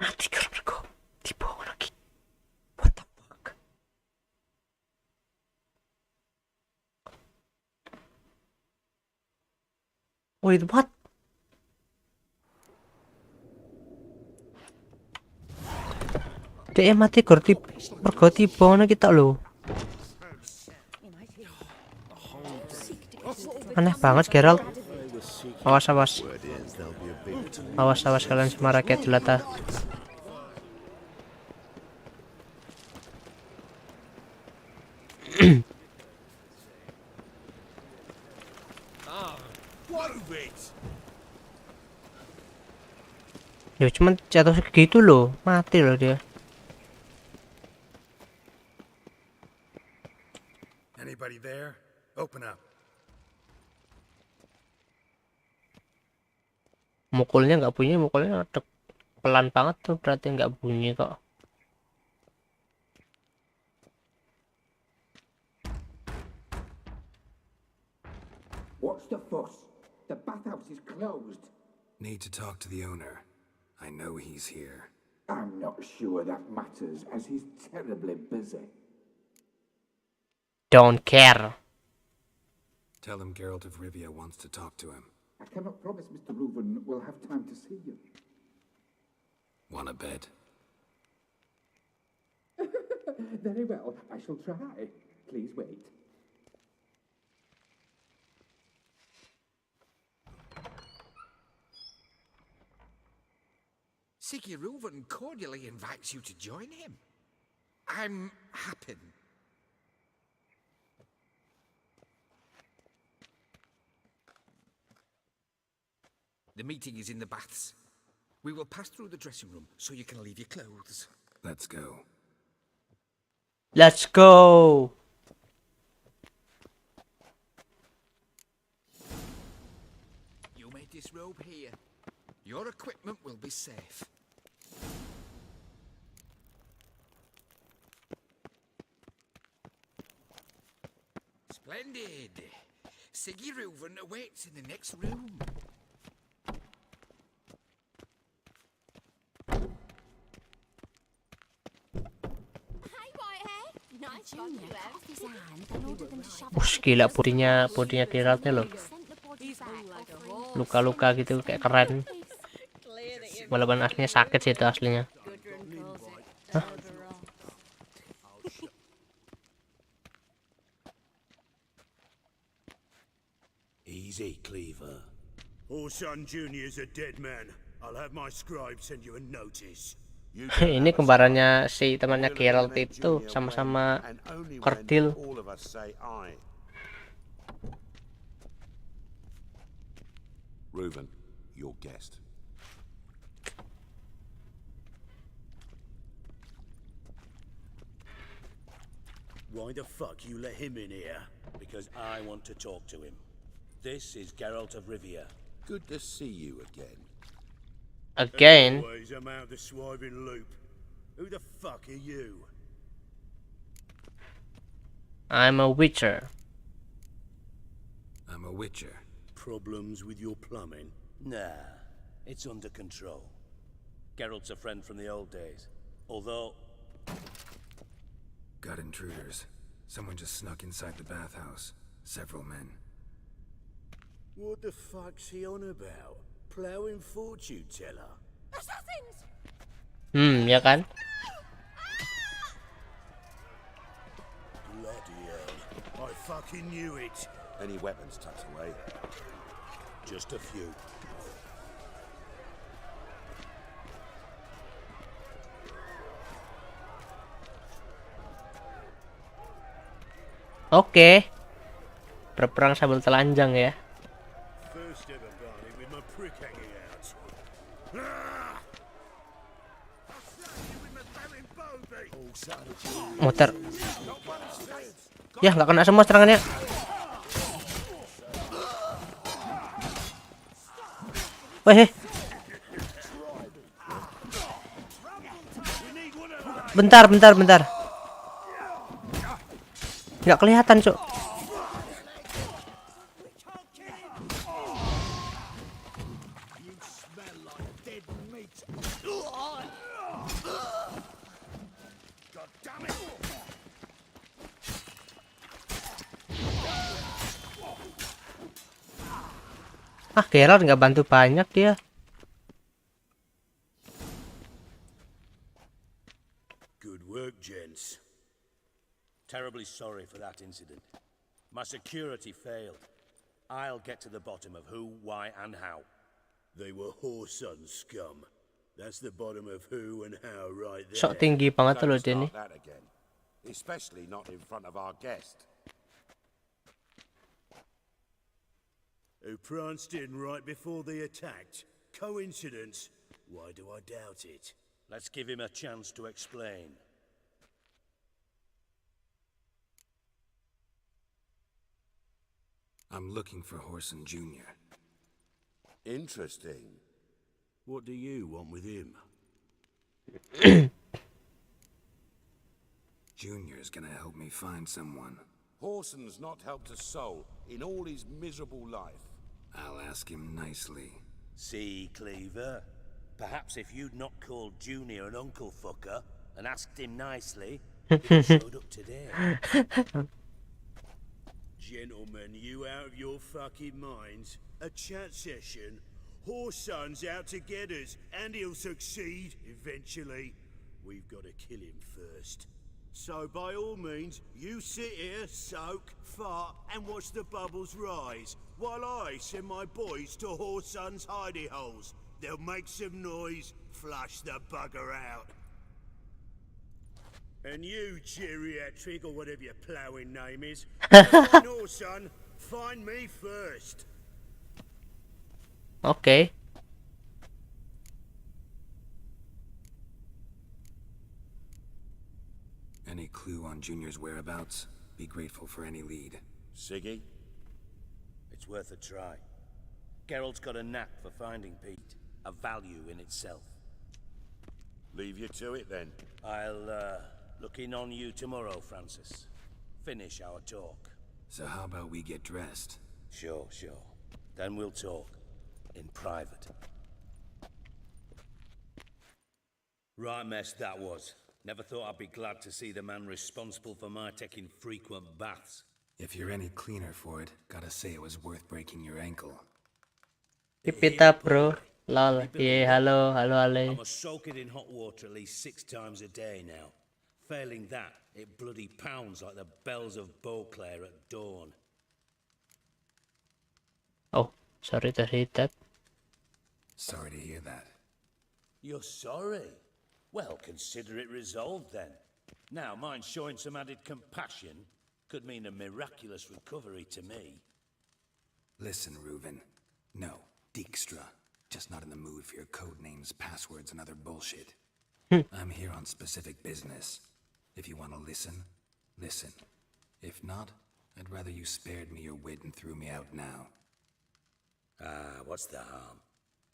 Mati keluarga. Dibawa lagi. What the fuck? Wait, what? Dia mati mergo tiba kita lho. Aneh banget Geralt. Awas kalian semua rakyat jelata. Ya cuman jatuh segitu loh, mati loh dia. Anybody there? Open up. Mukulnya nggak bunyi, mukulnya pelan banget tuh, berarti nggak bunyi kok. What's the fuss? The bathhouse is closed. Need to talk to the owner. I know he's here. I'm not sure that matters, as he's terribly busy. Don't care. Tell him Geralt of Rivia wants to talk to him. I cannot promise Mr. Reuven will have time to see you. Want a bed? Very well, I shall try. Please wait. Siggy Reuven cordially invites you to join him. I'm happy. The meeting is in the baths. We will pass through the dressing room so you can leave your clothes. Let's go. Let's go. You may disrobe here. Your equipment will be safe. Splendid. Siggy Reuven awaits in the next room. Gila bodinya Geraltnya loh. Luka-luka gitu kayak keren. Walaupun aslinya sakit sih itu aslinya. Hah? Easy, Cleaver. Orson Jr.'s a dead man. I'll have my scribe send you a notice. Ini kembarannya si temannya Geralt itu sama-sama kerdil. Reuven, your guest. Why the fuck you let him in here? Because I want to talk to him. This is Geralt of Rivia. Good to see you again. Again? Always, I'm out the swiving loop. Who the fuck are you? I'm a witcher. I'm a witcher. Problems with your plumbing? Nah, it's under control. Geralt's a friend from the old days. Although... Got intruders. Someone just snuck inside the bathhouse. Several men. What the fuck's he on about? Plowing fortune teller? Assassins! Ya kan? Bloody hell. I fucking knew it. Any weapons tucked away? Just a few. Oke. Berperang sambil telanjang ya. First ever barney with my prick hanging out. Muter. Ya, nggak kena semua serangannya. Weh. Bentar. Nggak kelihatan, Cuk. Geralt nggak bantu banyak dia. Good work, gents. Terribly sorry for that incident. My security failed. I'll get to the bottom of who, why, and how. They were whoreson scum. That's the bottom of who and how right there. Sok tinggi banget loh dia nih. That again. Especially not in front of our guest. Who pranced in right before they attacked. Coincidence? Why do I doubt it? Let's give him a chance to explain. I'm looking for Whoreson Jr. Interesting. What do you want with him? Junior's gonna help me find someone. Whoreson's not helped a soul in all his miserable life. I'll ask him nicely. See, Cleaver? Perhaps if you'd not called Junior an uncle fucker and asked him nicely, he showed up today. Gentlemen, you out of your fucking minds? A chat session? Whoreson's out to get us, and he'll succeed eventually. We've got to kill him first. So by all means, you sit here, soak, fart, and watch the bubbles rise, while I send my boys to Whoreson's hidey holes. They'll make some noise, flush the bugger out. And you, geriatric, or whatever your ploughing name is, find Whoreson, find me first. Oke. Any clue on Junior's whereabouts? Be grateful for any lead. Siggy? It's worth a try. Geralt's got a knack for finding Pete, a value in itself. Leave you to it then. I'll look in on you tomorrow, Francis. Finish our talk. So how about we get dressed? Sure. Then we'll talk. In private. Right mess that was. Never thought I'd be glad to see the man responsible for my taking frequent baths. If you're any cleaner for it, gotta say it was worth breaking your ankle. Keep it up, bro. Lol. Yeah, halo Ale. I must soak it in hot water at least 6 times a day now. Failing that, it bloody pounds like the bells of Beauclair at dawn. Oh, sorry to hear that. Sorry to hear that. You're sorry? Well, consider it resolved then. Now, mind showing some added compassion could mean a miraculous recovery to me. Listen, Reuven. No, Dijkstra. Just not in the mood for your code names, passwords, and other bullshit. I'm here on specific business. If you want to listen, listen. If not, I'd rather you spared me your wit and threw me out now. What's the harm?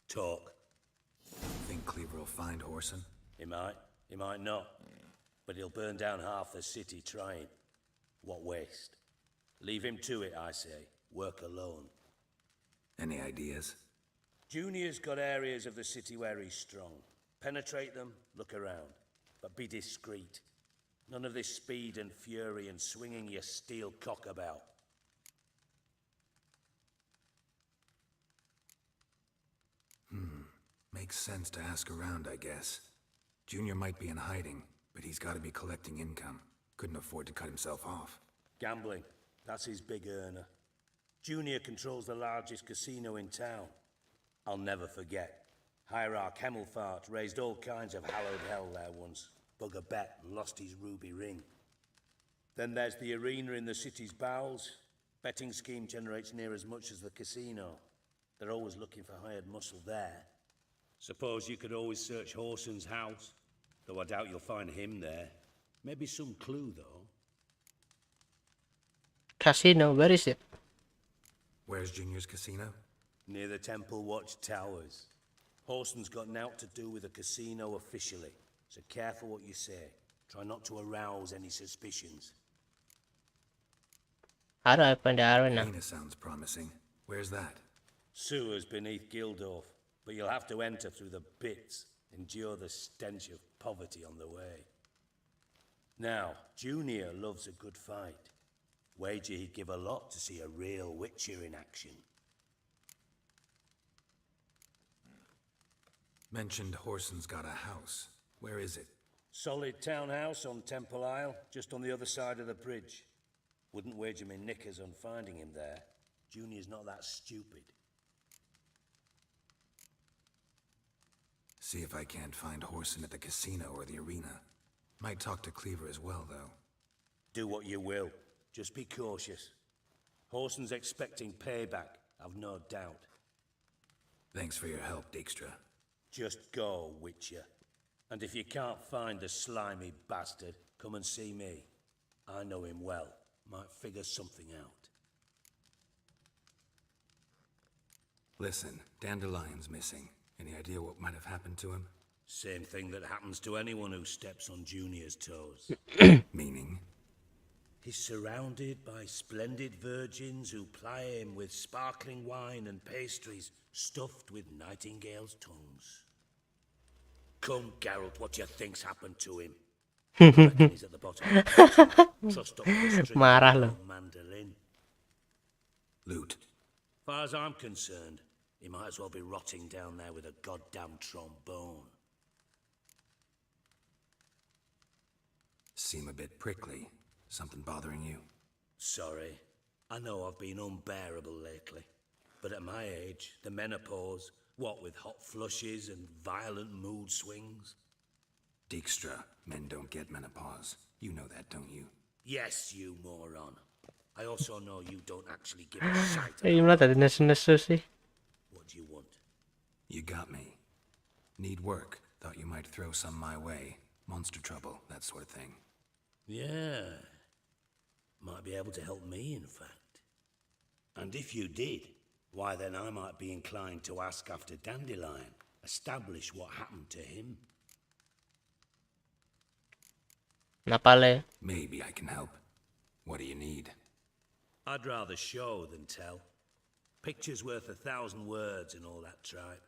Talk. Think Cleaver will find Whoreson? He might not. But he'll burn down half the city trying. What waste? Leave him to it, I say. Work alone. Any ideas? Junior's got areas of the city where he's strong. Penetrate them, look around. But be discreet. None of this speed and fury and swinging your steel cock about. Makes sense to ask around, I guess. Junior might be in hiding, but he's got to be collecting income. Couldn't afford to cut himself off. Gambling. That's his big earner. Junior controls the largest casino in town. I'll never forget. Hierarch Hemmelfart raised all kinds of hallowed hell there once. Bugger bet and lost his ruby ring. Then there's the arena in the city's bowels. Betting scheme generates near as much as the casino. They're always looking for hired muscle there. Suppose you could always search Horson's house, though I doubt you'll find him there. Maybe some clue, though. Casino, where is it? Where's Junior's casino? Near the Temple Watch Towers. Horson's got naught to do with the casino officially, so careful what you say. Try not to arouse any suspicions. How do I find the arena? Arena sounds promising. Where's that? Sewers beneath Gildorf, but you'll have to enter through the bits, endure the stench of poverty on the way. Now, Junior loves a good fight. Wager he'd give a lot to see a real Witcher in action. Mentioned Horson's got a house. Where is it? Solid townhouse on Temple Isle, just on the other side of the bridge. Wouldn't wager me knickers on finding him there. Junior's not that stupid. See if I can't find Horson at the casino or the arena. Might talk to Cleaver as well, though. Do what you will. Just be cautious. Horson's expecting payback, I've no doubt. Thanks for your help, Dijkstra. Just go, Witcher. And if you can't find the slimy bastard, come and see me. I know him well. Might figure something out. Listen, Dandelion's missing. Any idea what might have happened to him? Same thing that happens to anyone who steps on Junior's toes. Meaning? He's surrounded by splendid virgins who ply him with sparkling wine and pastries stuffed with nightingales' tongues. Come, Geralt, what do you think's happened to him? I reckon he's at the bottom. Trussed up with a string Marah of loh. mandolin. Loot. Far as I'm concerned, he might as well be rotting down there with a goddamn trombone. Seem a bit prickly. Something bothering you? Sorry. I know I've been unbearable lately. But at my age, the menopause, what with hot flushes and violent mood swings. Dijkstra, men don't get menopause. You know that, don't you? Yes, you moron. I also know you don't actually give a shite Gimana tadi nesu-nesu sih? what do you want. You got me. Need work. Thought you might throw some my way. Monster trouble, that sort of thing. Yeah. Might be able to help me, in fact. And if you did, why then I might be inclined to ask after Dandelion, establish what happened to him. Napale. Maybe I can help. What do you need? I'd rather show than tell. Picture's worth 1,000 words and all that tripe.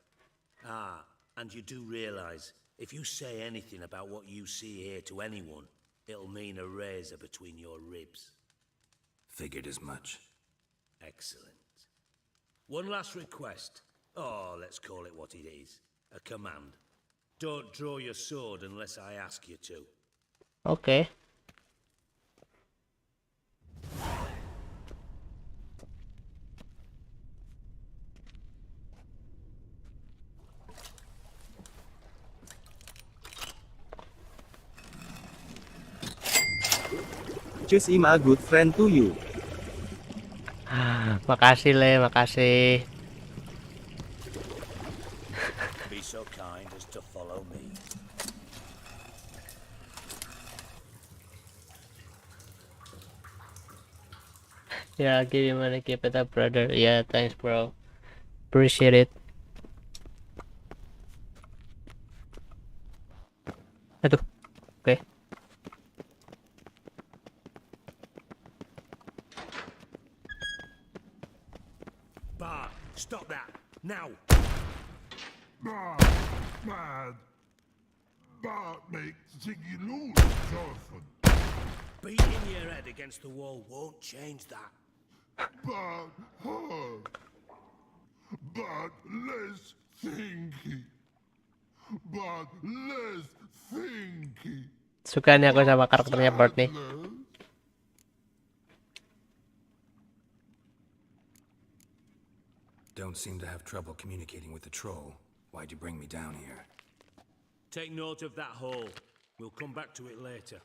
Ah, and you do realize, if you say anything about what you see here to anyone, it'll mean a razor between your ribs. Figured as much. Excellent. One last request. Oh, let's call it what it is. A command. Don't draw your sword unless I ask you to. Okay. Choose him a good friend to you. Makasih Le, makasih. Be so kind as to follow me. Yeah, give you money, keep it up, brother. Yeah, thanks, bro. Appreciate it. Aduh, oke. Bart, stop that! Now! Bad. Bart makes Ziggy lose often. Beating your head against the wall won't change that. Bart hard. Bart less thinky. Bart less thinky. Suka nih aku sama karakternya Bart nih. Don't seem to have trouble communicating with the troll. Why'd you bring me down here? Take note of that hole. We'll come back to it later.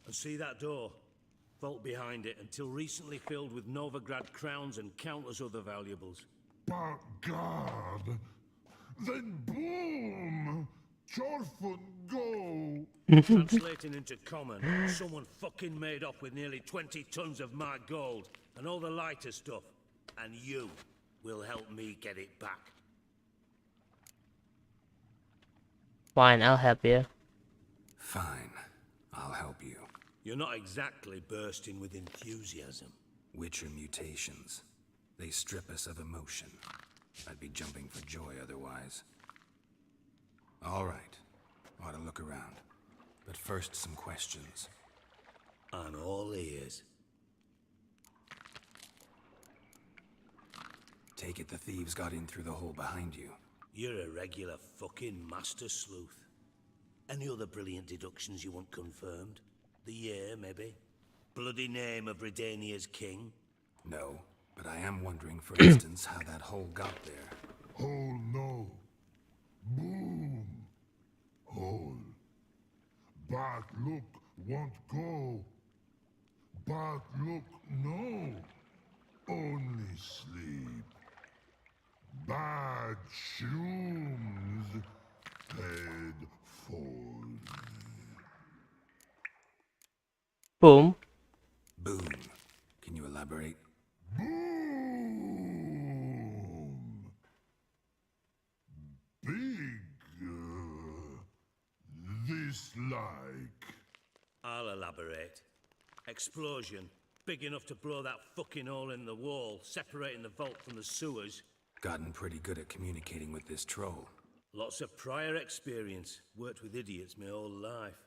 And see that door? Vault behind it, until recently filled with Novigrad crowns and countless other valuables. By God! Then boom! Chorfun go! Translating into common, someone fucking made off with nearly 20 tons of my gold and all the lighter stuff. And you will help me get it back. Fine, I'll help you. Fine, I'll help you. You're not exactly bursting with enthusiasm. Witcher mutations. They strip us of emotion. I'd be jumping for joy otherwise. All right. Ought to look around. But first, some questions. I'm all ears. Take it the thieves got in through the hole behind you. You're a regular fucking master sleuth. Any other brilliant deductions you want confirmed? The year, maybe? Bloody name of Redania's king? No, but I am wondering, for instance, how that hole got there. Hole no. Boom. Hole. Bad look won't go. Bad look no. Only sleep. Bad shrooms. Head falls. Boom. Boom. Can you elaborate? Boom. Big. This like. I'll elaborate. Explosion. Big enough to blow that fucking hole in the wall, separating the vault from the sewers. Gotten pretty good at communicating with this troll. Lots of prior experience. Worked with idiots my whole life.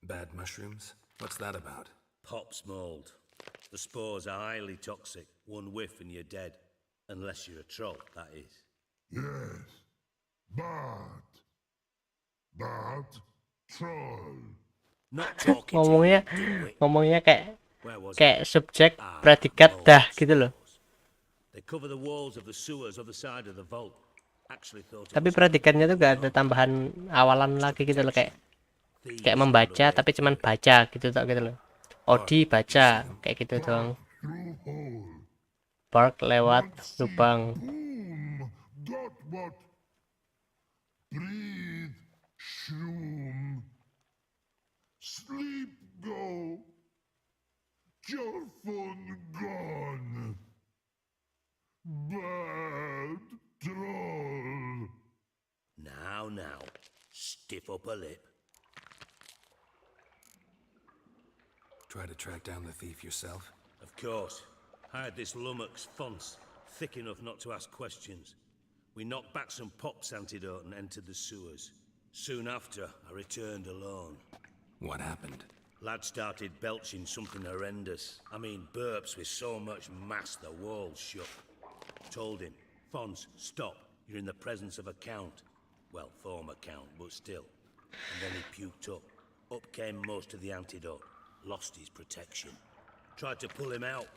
Bad mushrooms? What's that about? Pops mold. The spores are highly toxic. One whiff and you're dead. Unless you're a troll, that is. Yes. Bad troll. Not talking ngomongnya to you, ngomongnya kayak Where was subjek predikat dah gitu loh. They cover the walls of the sewers other side of the vault. Actually thought it Tapi was predikatnya tuh gak ada tambahan awalan lagi gitu loh, kayak membaca tapi cuman baca gitu tak gitu loh. Odi baca kayak gitu doang. Bark lewat lubang. Boom. Got what? Breathe. Shroom. Sleep go. Your phone gone. Bad troll. Now. Stiff up a lip. Try to track down the thief yourself? Of course. I had this lummox Fonce, thick enough not to ask questions. We knocked back some Pop's antidote and entered the sewers. Soon after, I returned alone. What happened? Lad started belching something horrendous. I mean, burps with so much mass the walls shook. Told him, Fonce, stop. You're in the presence of a count. Well, former count, but still. And then he puked up. Up came most of the antidote. Lost his protection. Tried to pull him out.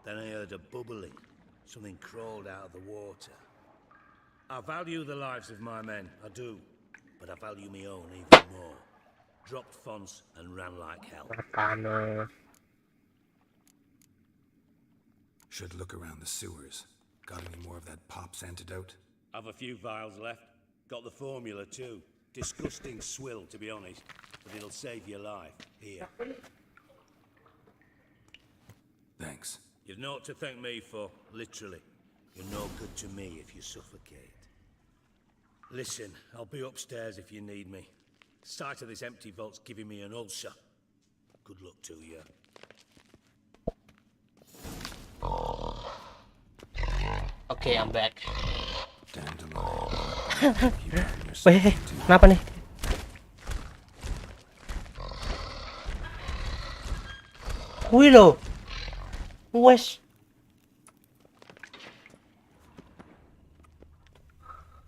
Then I heard a bubbling. Something crawled out of the water. I value the lives of my men, I do. But I value my own even more. Dropped Fonce and ran like hell. Should look around the sewers. Got any more of that Pop's antidote? I've a few vials left. Got the formula too. Disgusting swill, to be honest. But it'll save your life. Here. Thanks. You've naught to thank me for, literally. You're no good to me if you suffocate. Listen, I'll be upstairs if you need me. Sight of this empty vault's giving me an ulcer. Good luck to you. Okay, I'm back. Weh, kenapa nih? Wih lo, wes.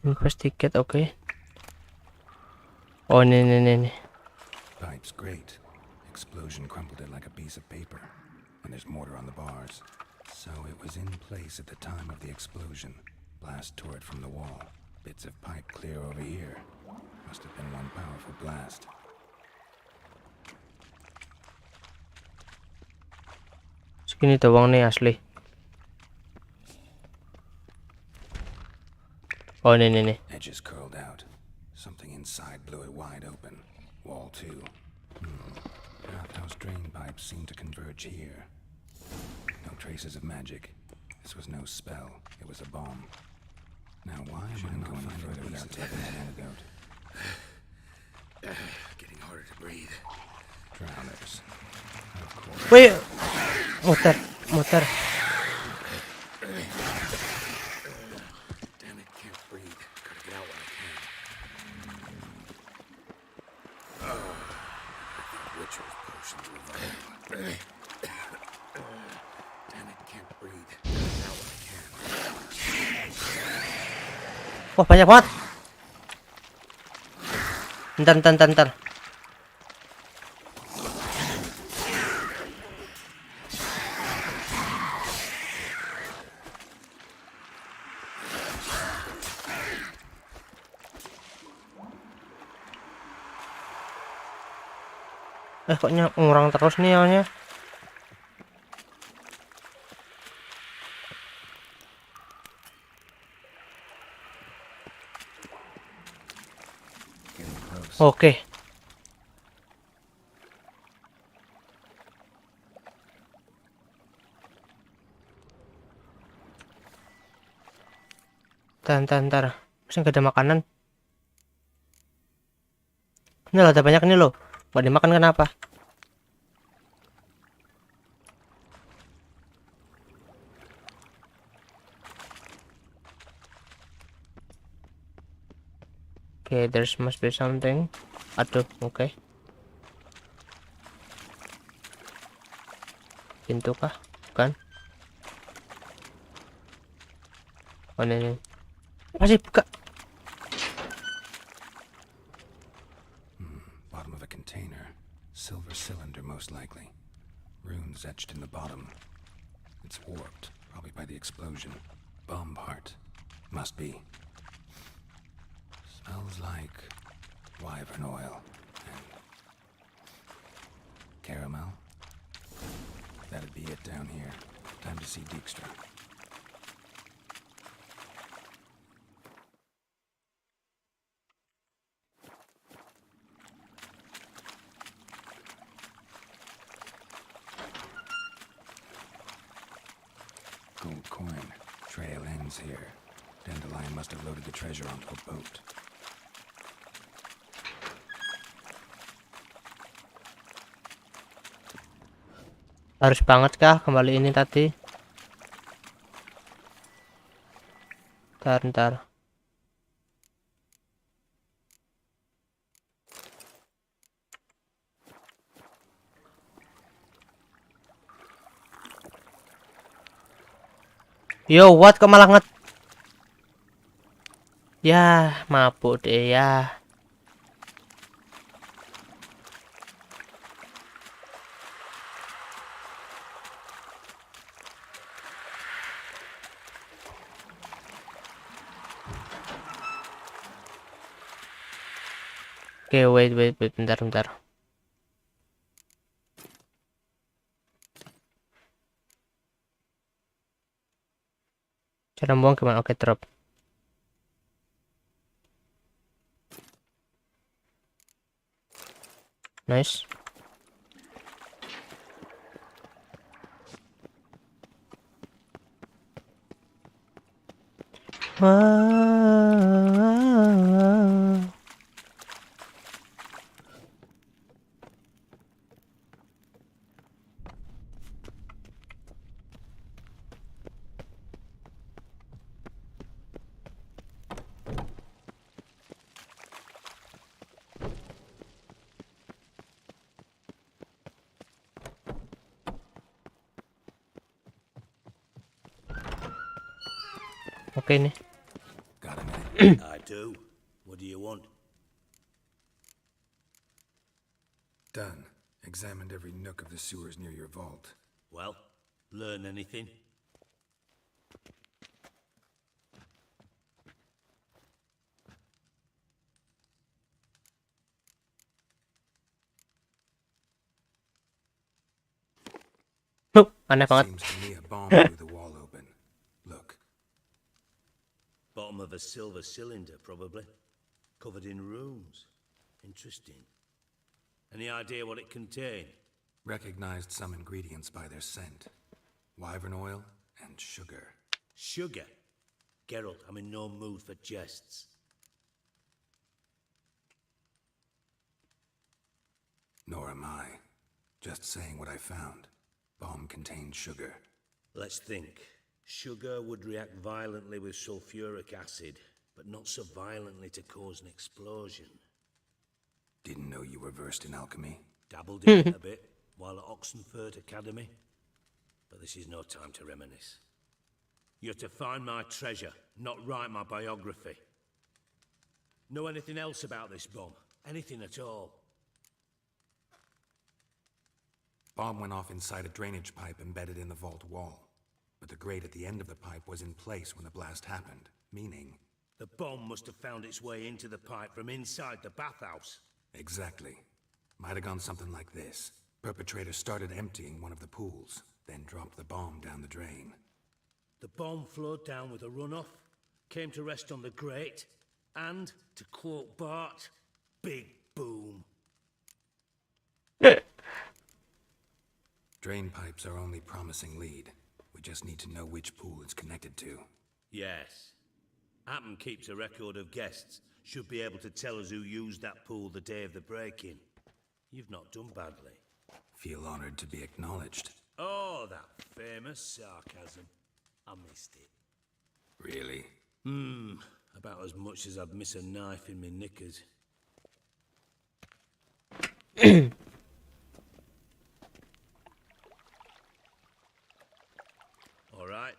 Investigate, okay. Oh, nih. Pipe's great. Explosion crumpled it like a piece of paper. And there's mortar on the bars. So it was in place at the time of the explosion. Blast tore it from the wall. Bits of pipe clear over here. Must have been one powerful blast. Ini doang nih asli. Oh, ini. Edges curled out. Something inside blew it wide open. Wall too. Bathhouse drain pipes seem to converge here. No traces of magic. This was no spell. It was a bomb. Now why am I not going further without taking an antidote? Getting harder to breathe. Drowners. Of course. Wih, muter. Damn it, can't breathe. Gotta get out when I can. Rituals potions revive. Damn it, can't breathe. Gotta get out when I can. Wah, banyak banget. Bentar. Kok ngurang terus nih nyawanya. Oke. Ntar. Masih nggak ada makanan. Ini loh, ada banyak nih loh. Nggak dimakan kenapa? Okay, there's must be something. Aduh, oke. Pintu kah? Bukan. Oh, ini. Masih buka. Bottom of a container. Silver cylinder, most likely. Runes etched in the bottom. It's warped, probably by the explosion. Bomb part. Must be. Smells like wyvern oil and caramel. That'd be it down here. Time to see Dijkstra. Gold coin. Trail ends here. Dandelion must have loaded the treasure onto a boat. Harus banget kah kembali ini tadi? Ntar. Yo, what, kok malah nget? Ya, mabuk deh ya. Oke, wait, bentar. Cara buang gimana? Oke, drop. Nice. Oke nih. I do. What do you want? Done. Examined every nook of the sewers near your vault. Well, learn anything? Aneh banget. Seems to me a bomb blew the wall open. Look. Bottom of a silver cylinder, probably. Covered in runes. Interesting. Any idea what it contained? Recognized some ingredients by their scent. Wyvern oil and sugar. Sugar? Geralt, I'm in no mood for jests. Nor am I. Just saying what I found. Bomb contained sugar. Let's think. Sugar would react violently with sulfuric acid, but not so violently to cause an explosion. Didn't know you were versed in alchemy. Dabbled in it a bit while at Oxenford Academy. But this is no time to reminisce. You're to find my treasure, not write my biography. Know anything else about this bomb? Anything at all? Bomb went off inside a drainage pipe embedded in the vault wall. But the grate at the end of the pipe was in place when the blast happened, meaning... The bomb must have found its way into the pipe from inside the bathhouse. Exactly. Might have gone something like this. Perpetrator started emptying one of the pools, then dropped the bomb down the drain. The bomb flowed down with a runoff, came to rest on the grate, and, to quote Bart, big boom. Drain pipes are only promising lead. We just need to know which pool it's connected to. Yes. Appen keeps a record of guests. Should be able to tell us who used that pool the day of the break-in. You've not done badly. Feel honored to be acknowledged. Oh, that famous sarcasm. I missed it. Really? About as much as I'd miss a knife in my knickers. All right.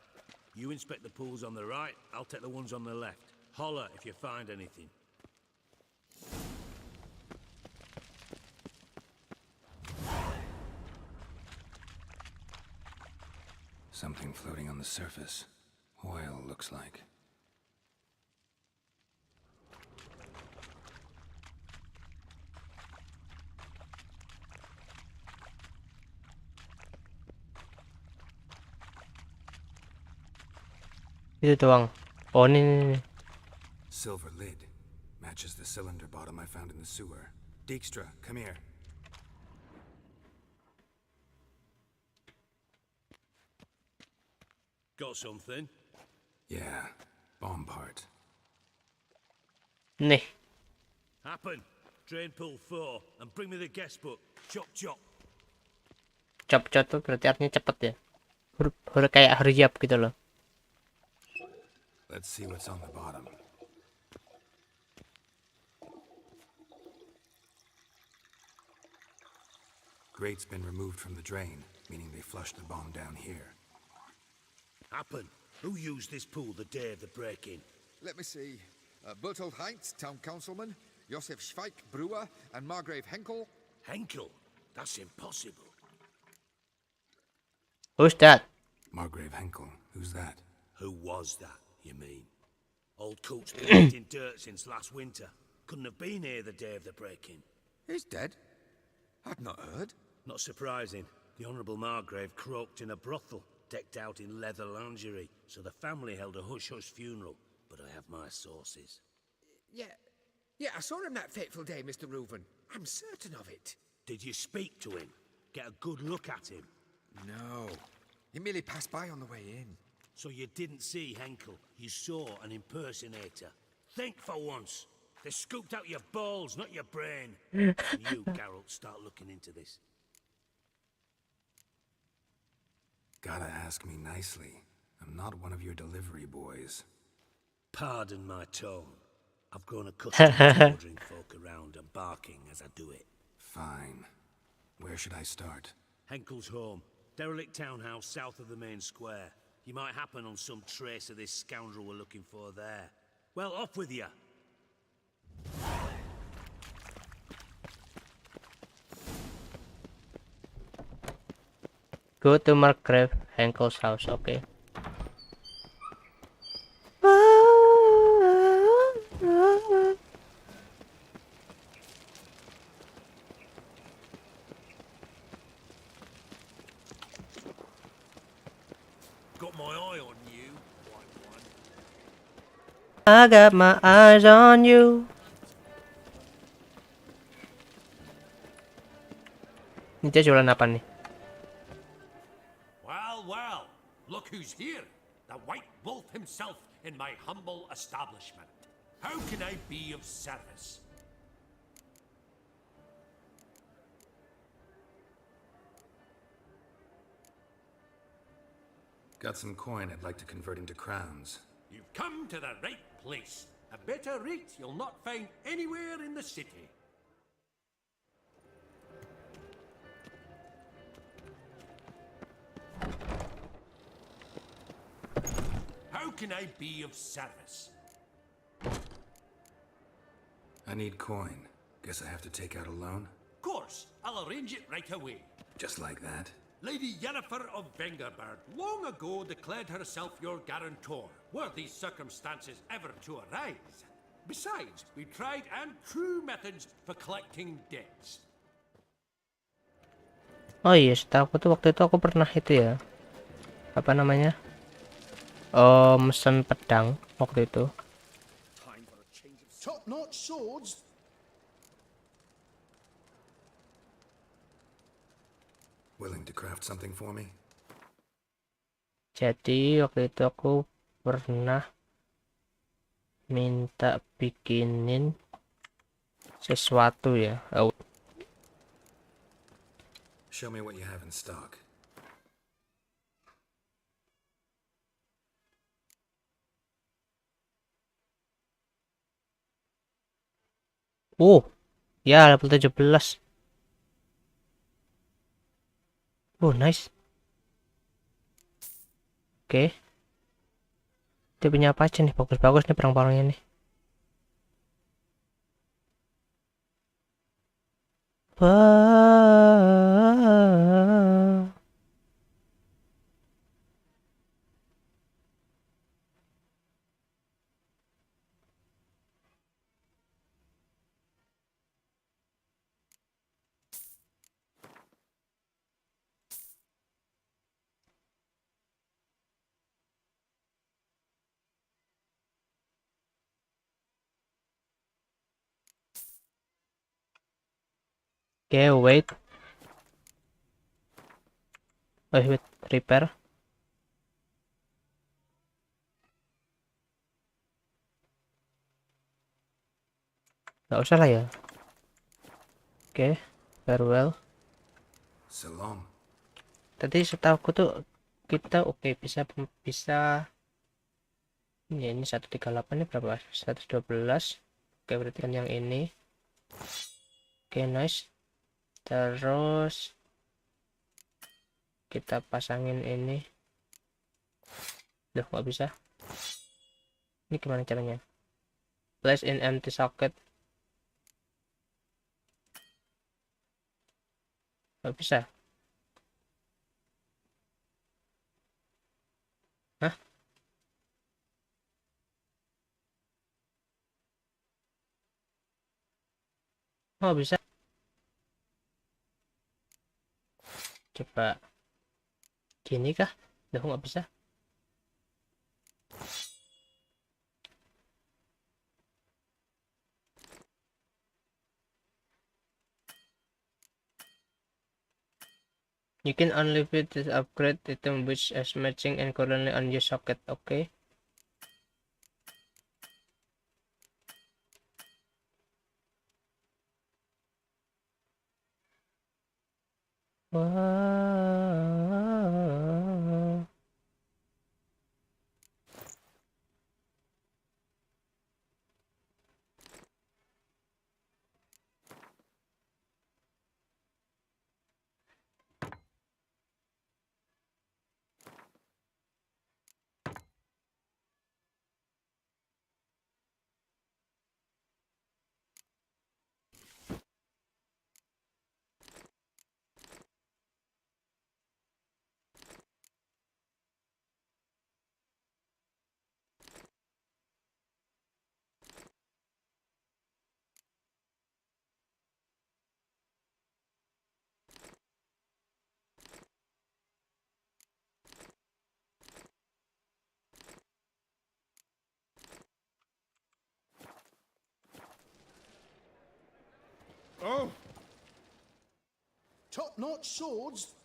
You inspect the pools on the right, I'll take the ones on the left. Holler if you find anything. Something floating on the surface. Oil, looks like. Itu doang. Oh, ini. Silver lid. Matches the cylinder bottom I found in the sewer. Dijkstra, come here. Got something? Yeah, bomb part. Nih. Happen. Drain pool 4 and bring me the guest book. Chop chop. Chop-chop tuh berarti artinya cepet ya. Huruf kayak hurry up gitu loh. Let's see what's on the bottom. Grate's been removed from the drain, meaning they flushed the bomb down here. Happen. Who used this pool the day of the break-in? Let me see. Bertold Heinz, town councilman, Josef Schweik, brewer, and Margrave Henkel. Henkel? That's impossible. Who's that? Margrave Henkel. Who's that? Who was that, you mean? Old coot's been in dirt since last winter. Couldn't have been here the day of the break-in. He's dead? I'd not heard. Not surprising. The Honourable Margrave croaked in a brothel, decked out in leather lingerie, so the family held a hush-hush funeral. But I have my sources. Yeah, I saw him that fateful day, Mr. Reuven. I'm certain of it. Did you speak to him? Get a good look at him? No. He merely passed by on the way in. So you didn't see Henkel. You saw an impersonator. Think for once. They scooped out your balls, not your brain. And you, Geralt, start looking into this. Gotta ask me nicely. I'm not one of your delivery boys. Pardon my tone. I've grown accustomed to ordering folk around and barking as I do it. Fine. Where should I start? Henkel's home. Derelict townhouse south of the main square. You might happen on some trace of this scoundrel we're looking for there. Well, off with you. Go to Margrave Henkel's house, okay. got my eye on you, white one. I got my eyes on you. Ini dia jualan apa nih? Well, well, look who's here. The White Wolf himself in my humble establishment. How can I be of service? Got some coin I'd like to convert into crowns. You've come to the right place. A better rate you'll not find anywhere in the city. How can I be of service? I need coin. Guess I have to take out a loan? Of course, I'll arrange it right away. Just like that? Lady Yennefer of Vengerberg long ago declared herself your guarantor, were these circumstances ever to arise. Besides, we tried and true methods for collecting debts. Oh iya, setahu tuh waktu itu aku pernah itu ya. Apa namanya? Oh, mesen pedang waktu itu. Top-notch swords. Willing to craft something for me? Jadi waktu itu aku pernah minta bikinin sesuatu ya. Oh. Show me what you have in stock. Ya level 17. Nice. Oke. Dia punya apa aja nih? Bagus-bagus nih perang-perangnya nih. Oke, wait. Wait, repair. Gak usah lah ya. Oke, farewell. So long. Tadi setahuku tuh kita bisa ya, ini 138 ini berapa? 112. Oke, berarti kan yang ini. Oke, nice. Terus kita pasangin ini. Duh, nggak bisa. Ini gimana caranya? Place in empty socket. Nggak bisa. Hah? Oh, bisa. Coba gini kah? Duh, nggak bisa. You can only fit this upgrade item which is matching and currently on your socket. Okay. Wow. Oh! Top-notch swords?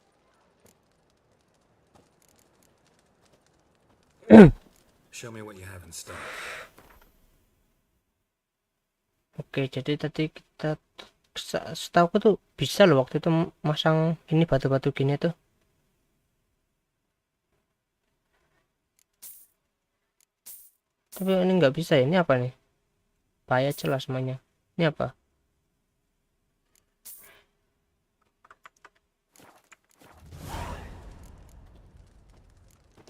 Show me what you have in stock. Oke, jadi tadi kita setahu aku tuh bisa loh waktu itu masang ini batu-batu gini tuh. Tapi ini nggak bisa ya. Ini apa nih? Payah jelas semuanya. Ini apa?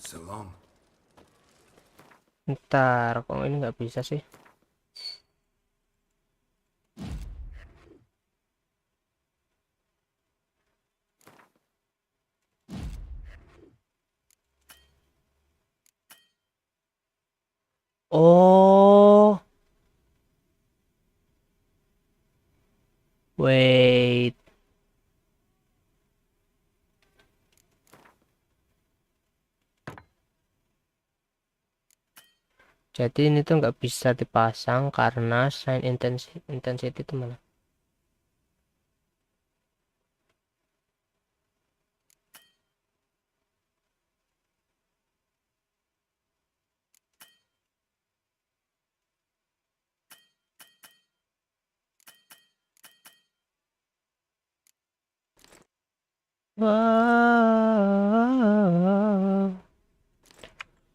So long. Ntar, kok ini nggak bisa sih? Oh, wait. Jadi ini tuh nggak bisa dipasang karena sign intensity itu mana? Wow.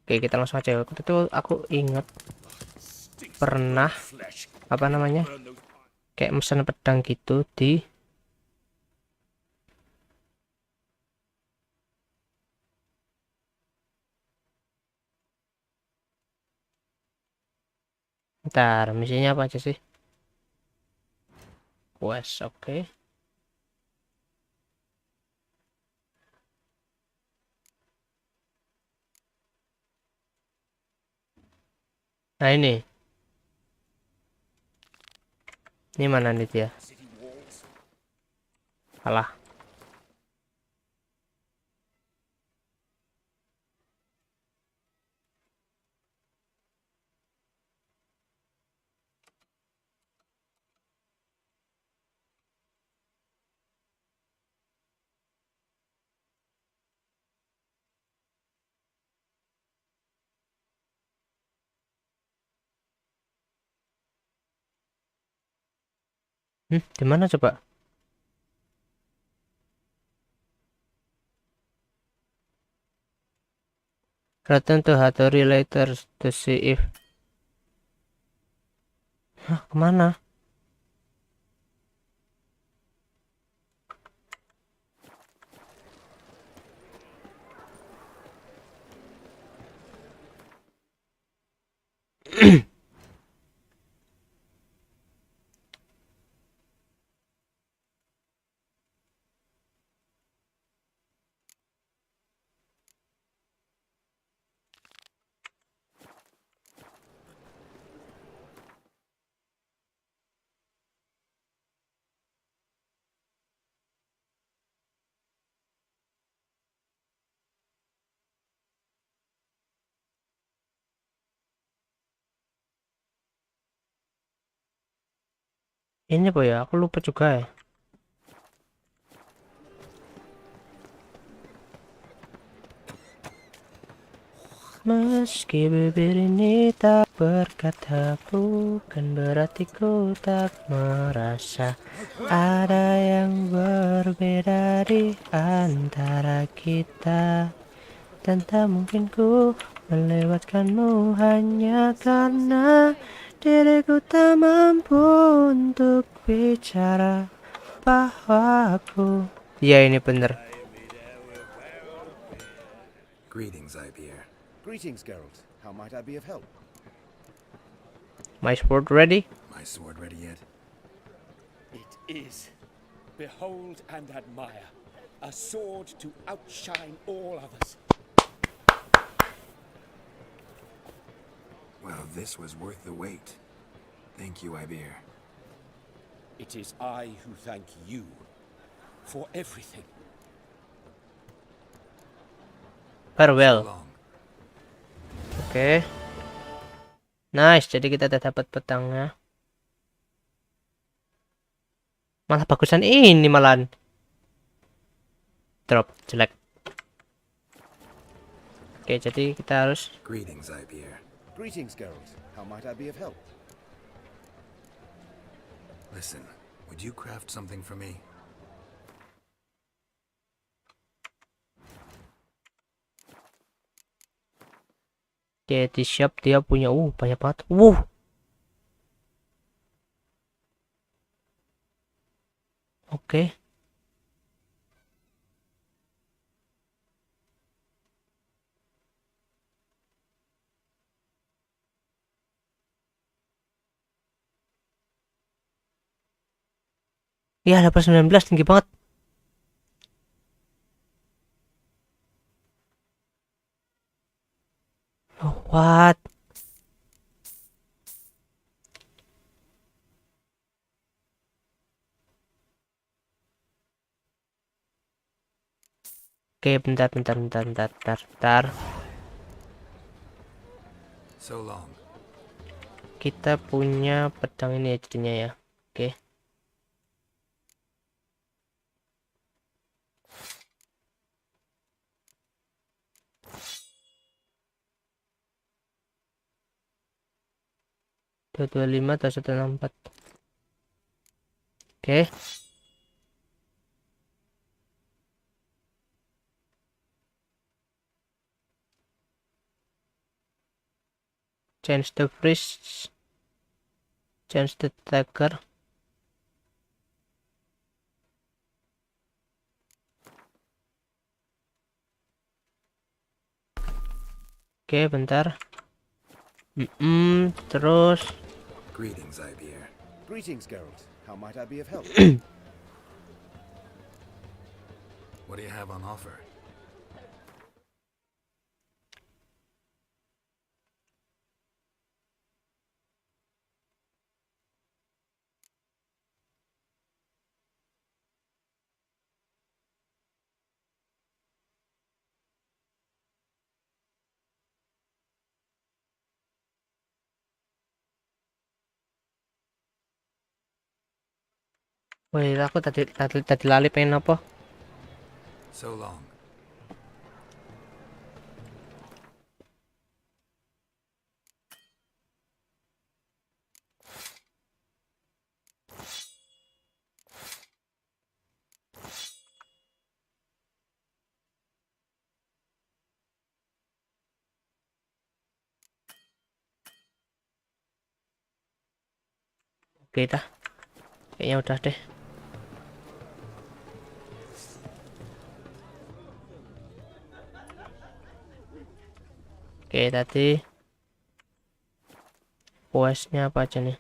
Oke, kita langsung aja. Waktu itu aku ingat pernah apa namanya? Kayak mesen pedang gitu di Ntar, misinya apa aja sih? Quest, oke. Nah ini mana nih dia? Alah. Di mana coba? Return to Hattori later to see if. Hah, kemana? Ini apa ya? Aku lupa juga ya. Meski bibir ini tak berkata, bukan berarti ku tak merasa ada yang berbeda di antara kita. Dan tak mungkin ku melewatkanmu hanya karena diriku tak mampu untuk bicara bahwa aku. Iya, ini bener. Greetings, Ibeer. Greetings, Geralt. How might I be of help? My sword ready? My sword ready yet? It is. Behold and admire. A sword to outshine all others. Well, this was worth the wait. Thank you, Ibeer. It is I who thank you for everything. Farewell. Oke. Nice, jadi kita udah dapat pedangnya. Malah bagusan ini malahan. Drop jelek. Oke, jadi kita harus Greetings, Ibeer. Greetings, Geralt. How might I be of help? Listen, would you craft something for me? Oke, di shop dia punya banyak banget. Oke. Ya, level 19 tinggi banget. Oh, what? Oke, bentar. So long. Kita punya pedang ini ya jadinya ya. Oke. Dua 25 atau 164. Oke. Change the freeze. Change the dagger. Oke, bentar. Terus. Greetings, Ibeer. Greetings, Geralt. How might I be of help? What do you have on offer? Wih, aku tadi lali pengen apa? So long. Oke dah. Kayaknya udah deh. Oke, tadi questnya apa aja nih?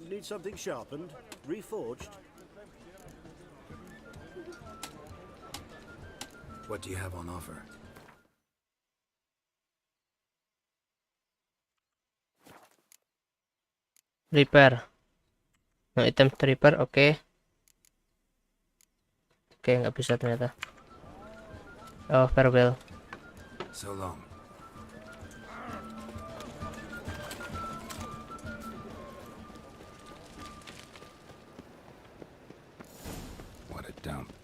Need something sharpened? Reforged? What do you have on offer? Repair. Nah, item repair, oke. Oke, nggak bisa ternyata. Oh, farewell. So long. What a dump.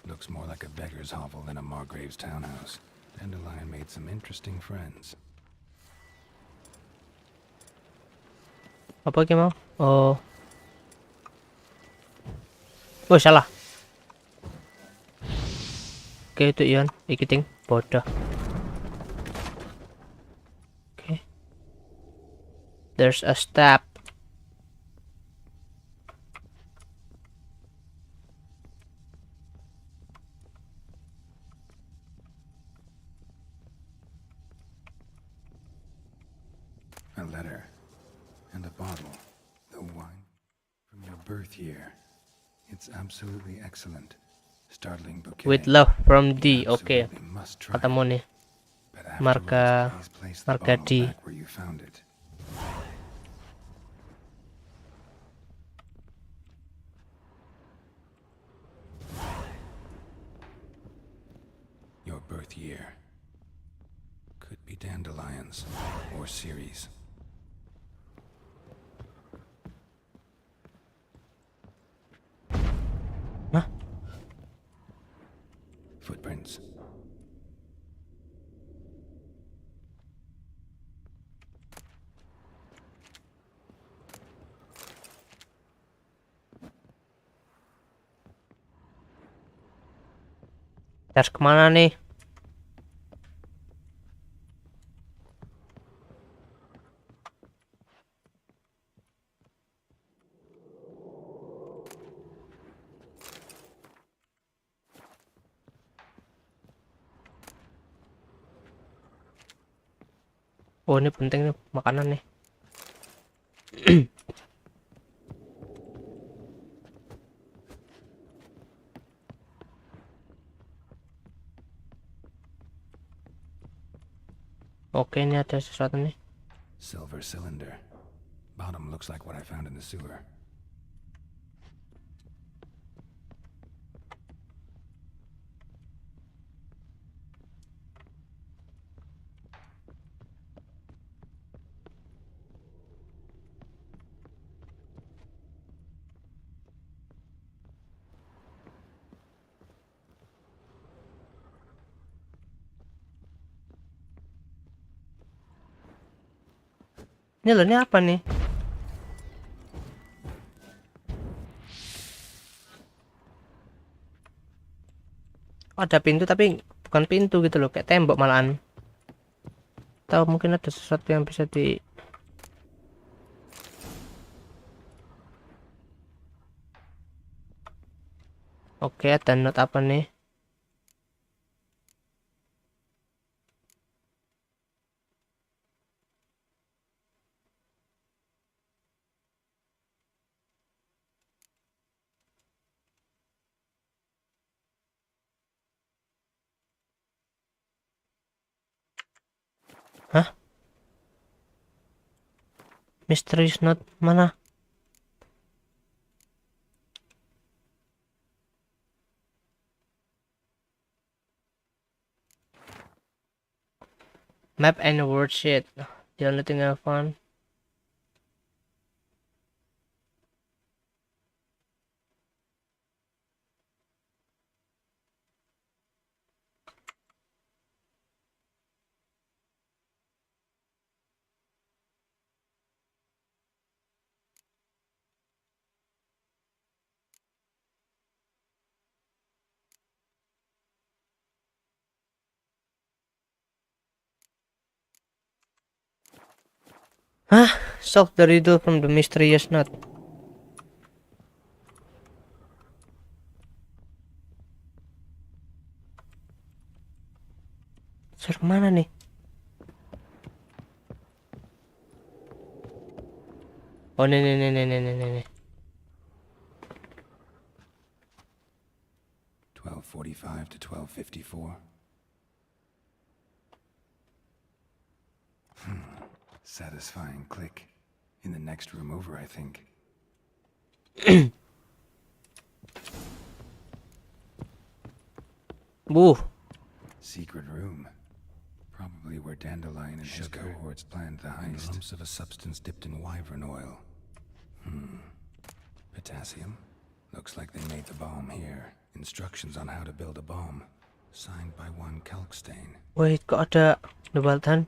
Looks more like a beggar's hovel than a Margrave's townhouse. Dandelion made some interesting friends. Apa mau? Oh. Oh, salah. Oke, itu Ion, ikutin bodoh. Oke. There's a step. letter. And a bottle. The wine from your birth year. It's absolutely excellent. Startling bouquet. With love from D. Oke. Must try it. Ketemu nih. But Marga afterwards, please place the marga bottle D. back where you found it. Your birth year. Could be dandelions or Ceres. Huh? Footprints. Harus kemana nih? Oh, ini penting nih makanan nih. Oke, ini ada sesuatu nih. Silver cylinder. Bottom looks like what I found in the sewer. Ini loh, ini apa nih? Oh, ada pintu tapi bukan pintu gitu loh, kayak tembok malahan. Atau mungkin ada sesuatu yang bisa di... Oke, ada note apa nih? Hah? Mysterious note mana? Map and word sheet. The only thing I found. Hah? Solve the riddle from the mysterious note. Sur kemana nih? Oh, nih. 1245 to 1254. Satisfying click. In the next room over, I think. Boo. Secret room. Probably where Dandelion and his cohorts planned the heist. Lumps of a substance dipped in wyvern oil. Potassium. Looks like they made the bomb here. Instructions on how to build a bomb. Signed by one Kalkstain. Wait, kok ada jembatan?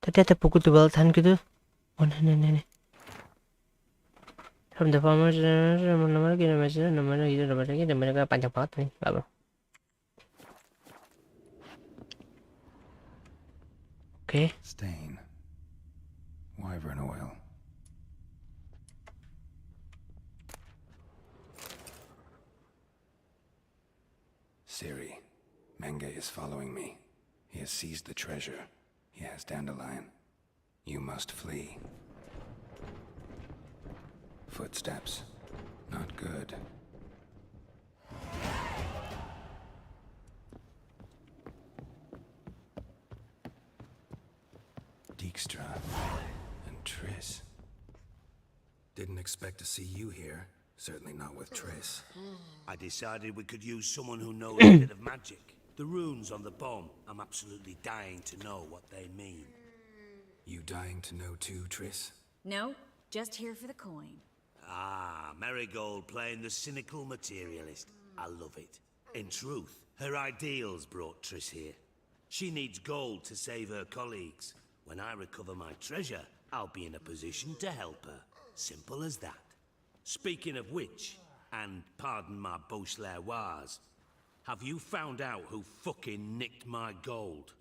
Tadi ada buku jembatan gitu. Oh, nih. From the farmers, namanya panjang banget nih, nggak bro? Oke. Stain. Wyvern oil. Siri, Menge is following me. He has seized the treasure. He has Dandelion. You must flee. Footsteps. Not good. Dijkstra and Triss. Didn't expect to see you here. Certainly not with Triss. I decided we could use someone who knows a bit of magic. The runes on the bomb, I'm absolutely dying to know what they mean. You dying to know too, Triss? No, just here for the coin. Ah, Marigold playing the cynical materialist. I love it. In truth, her ideals brought Triss here. She needs gold to save her colleagues. When I recover my treasure, I'll be in a position to help her. Simple as that. Speaking of which, and pardon my Beauclervois, have you found out who fucking nicked my gold?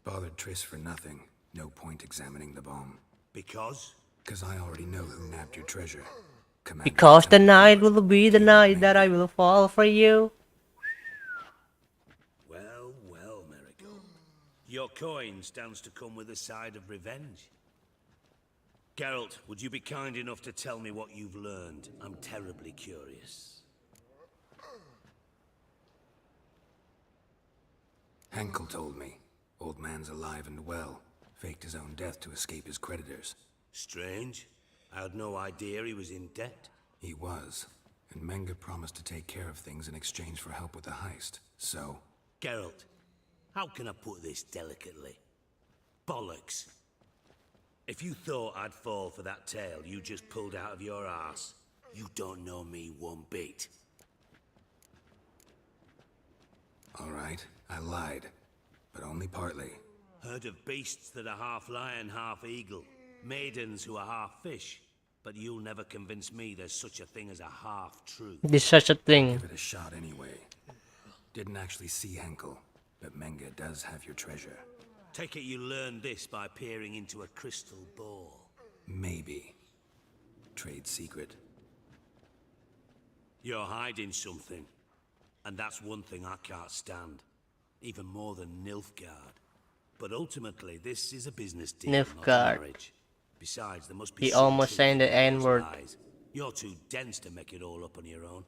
Bothered Triss for nothing. No point examining the bomb. Because? Because I already know who nabbed your treasure. Commander Because the night will be the night that I will fall for you. Well, well, Marigold. Your coin stands to come with a side of revenge. Geralt, would you be kind enough to tell me what you've learned? I'm terribly curious. Henkel told me. Old man's alive and well. Faked his own death to escape his creditors. Strange. I had no idea he was in debt. He was. And Menge promised to take care of things in exchange for help with the heist. So... Geralt, how can I put this delicately? Bollocks. If you thought I'd fall for that tale you just pulled out of your arse, you don't know me one bit. All right, I lied. But only partly. Heard of beasts that are half lion, half eagle. Maidens who are half fish. But you'll never convince me there's such a thing as a half-truth. There's such a thing. Give it a shot anyway. Didn't actually see Henkel, but Menge does have your treasure. Take it you learned this by peering into a crystal ball. Maybe. Trade secret. You're hiding something. And that's one thing I can't stand. Even more than Nilfgaard. But ultimately, this is a business deal, not a marriage. Besides, there must be He almost saying the N-word. You're too dense to make it all up on your own.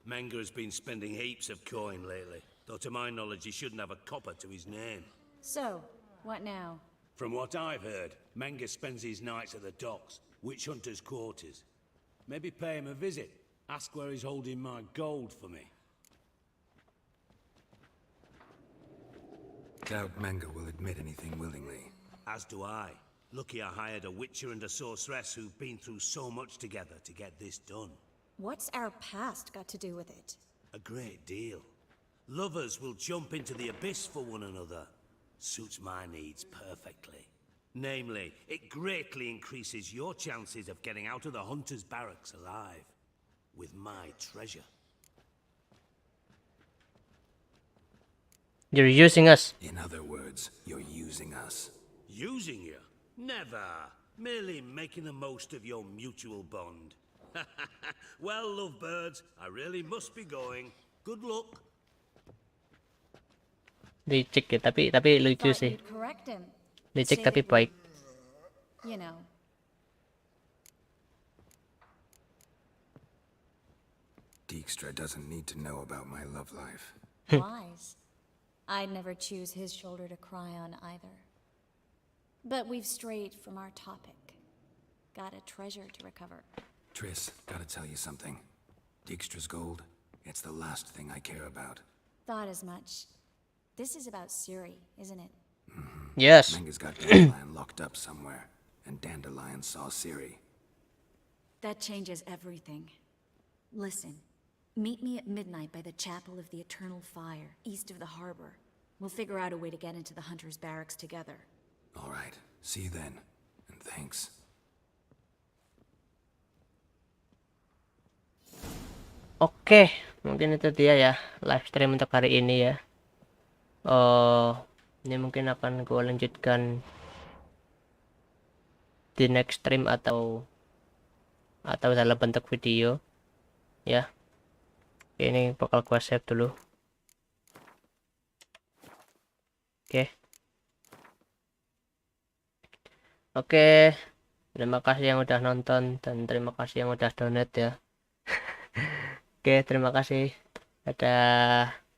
Menge has been spending heaps of coin lately. Though to my knowledge, he shouldn't have a copper to his name. So, what now? From what I've heard, Menge spends his nights at the docks, witch hunters' quarters. Maybe pay him a visit. Ask where he's holding my gold for me. Doubt Menge will admit anything willingly. As do I. Lucky I hired a witcher and a sorceress who've been through so much together to get this done. What's our past got to do with it? A great deal. Lovers will jump into the abyss for one another. Suits my needs perfectly. Namely, it greatly increases your chances of getting out of the hunter's barracks alive. With my treasure. You're using us. In other words, you're using us. Using you? Never. Merely making the most of your mutual bond. Well, lovebirds, I really must be going. Good luck. Licik ya, tapi lucu sih. Correct him. Licik tapi baik. You know. Dijkstra doesn't need to know about my love life. Wise. I'd never choose his shoulder to cry on either. But we've strayed from our topic. Got a treasure to recover. Triss, gotta tell you something. Dijkstra's gold, it's the last thing I care about. Thought as much. This is about Ciri, isn't it? Yes. Menge's got Dandelion locked up somewhere, and Dandelion saw Ciri. That changes everything. Listen, meet me at midnight by the Chapel of the Eternal Fire, east of the harbor. We'll figure out a way to get into the Hunter's Barracks together. All right, see you then, and thanks. Oke, mungkin itu dia ya live stream untuk hari ini ya. Ini mungkin akan gue lanjutkan di next stream atau dalam bentuk video ya. Ini bakal gua save dulu. Oke, terima kasih yang udah nonton dan terima kasih yang udah donate ya. Oke, terima kasih. Dadah.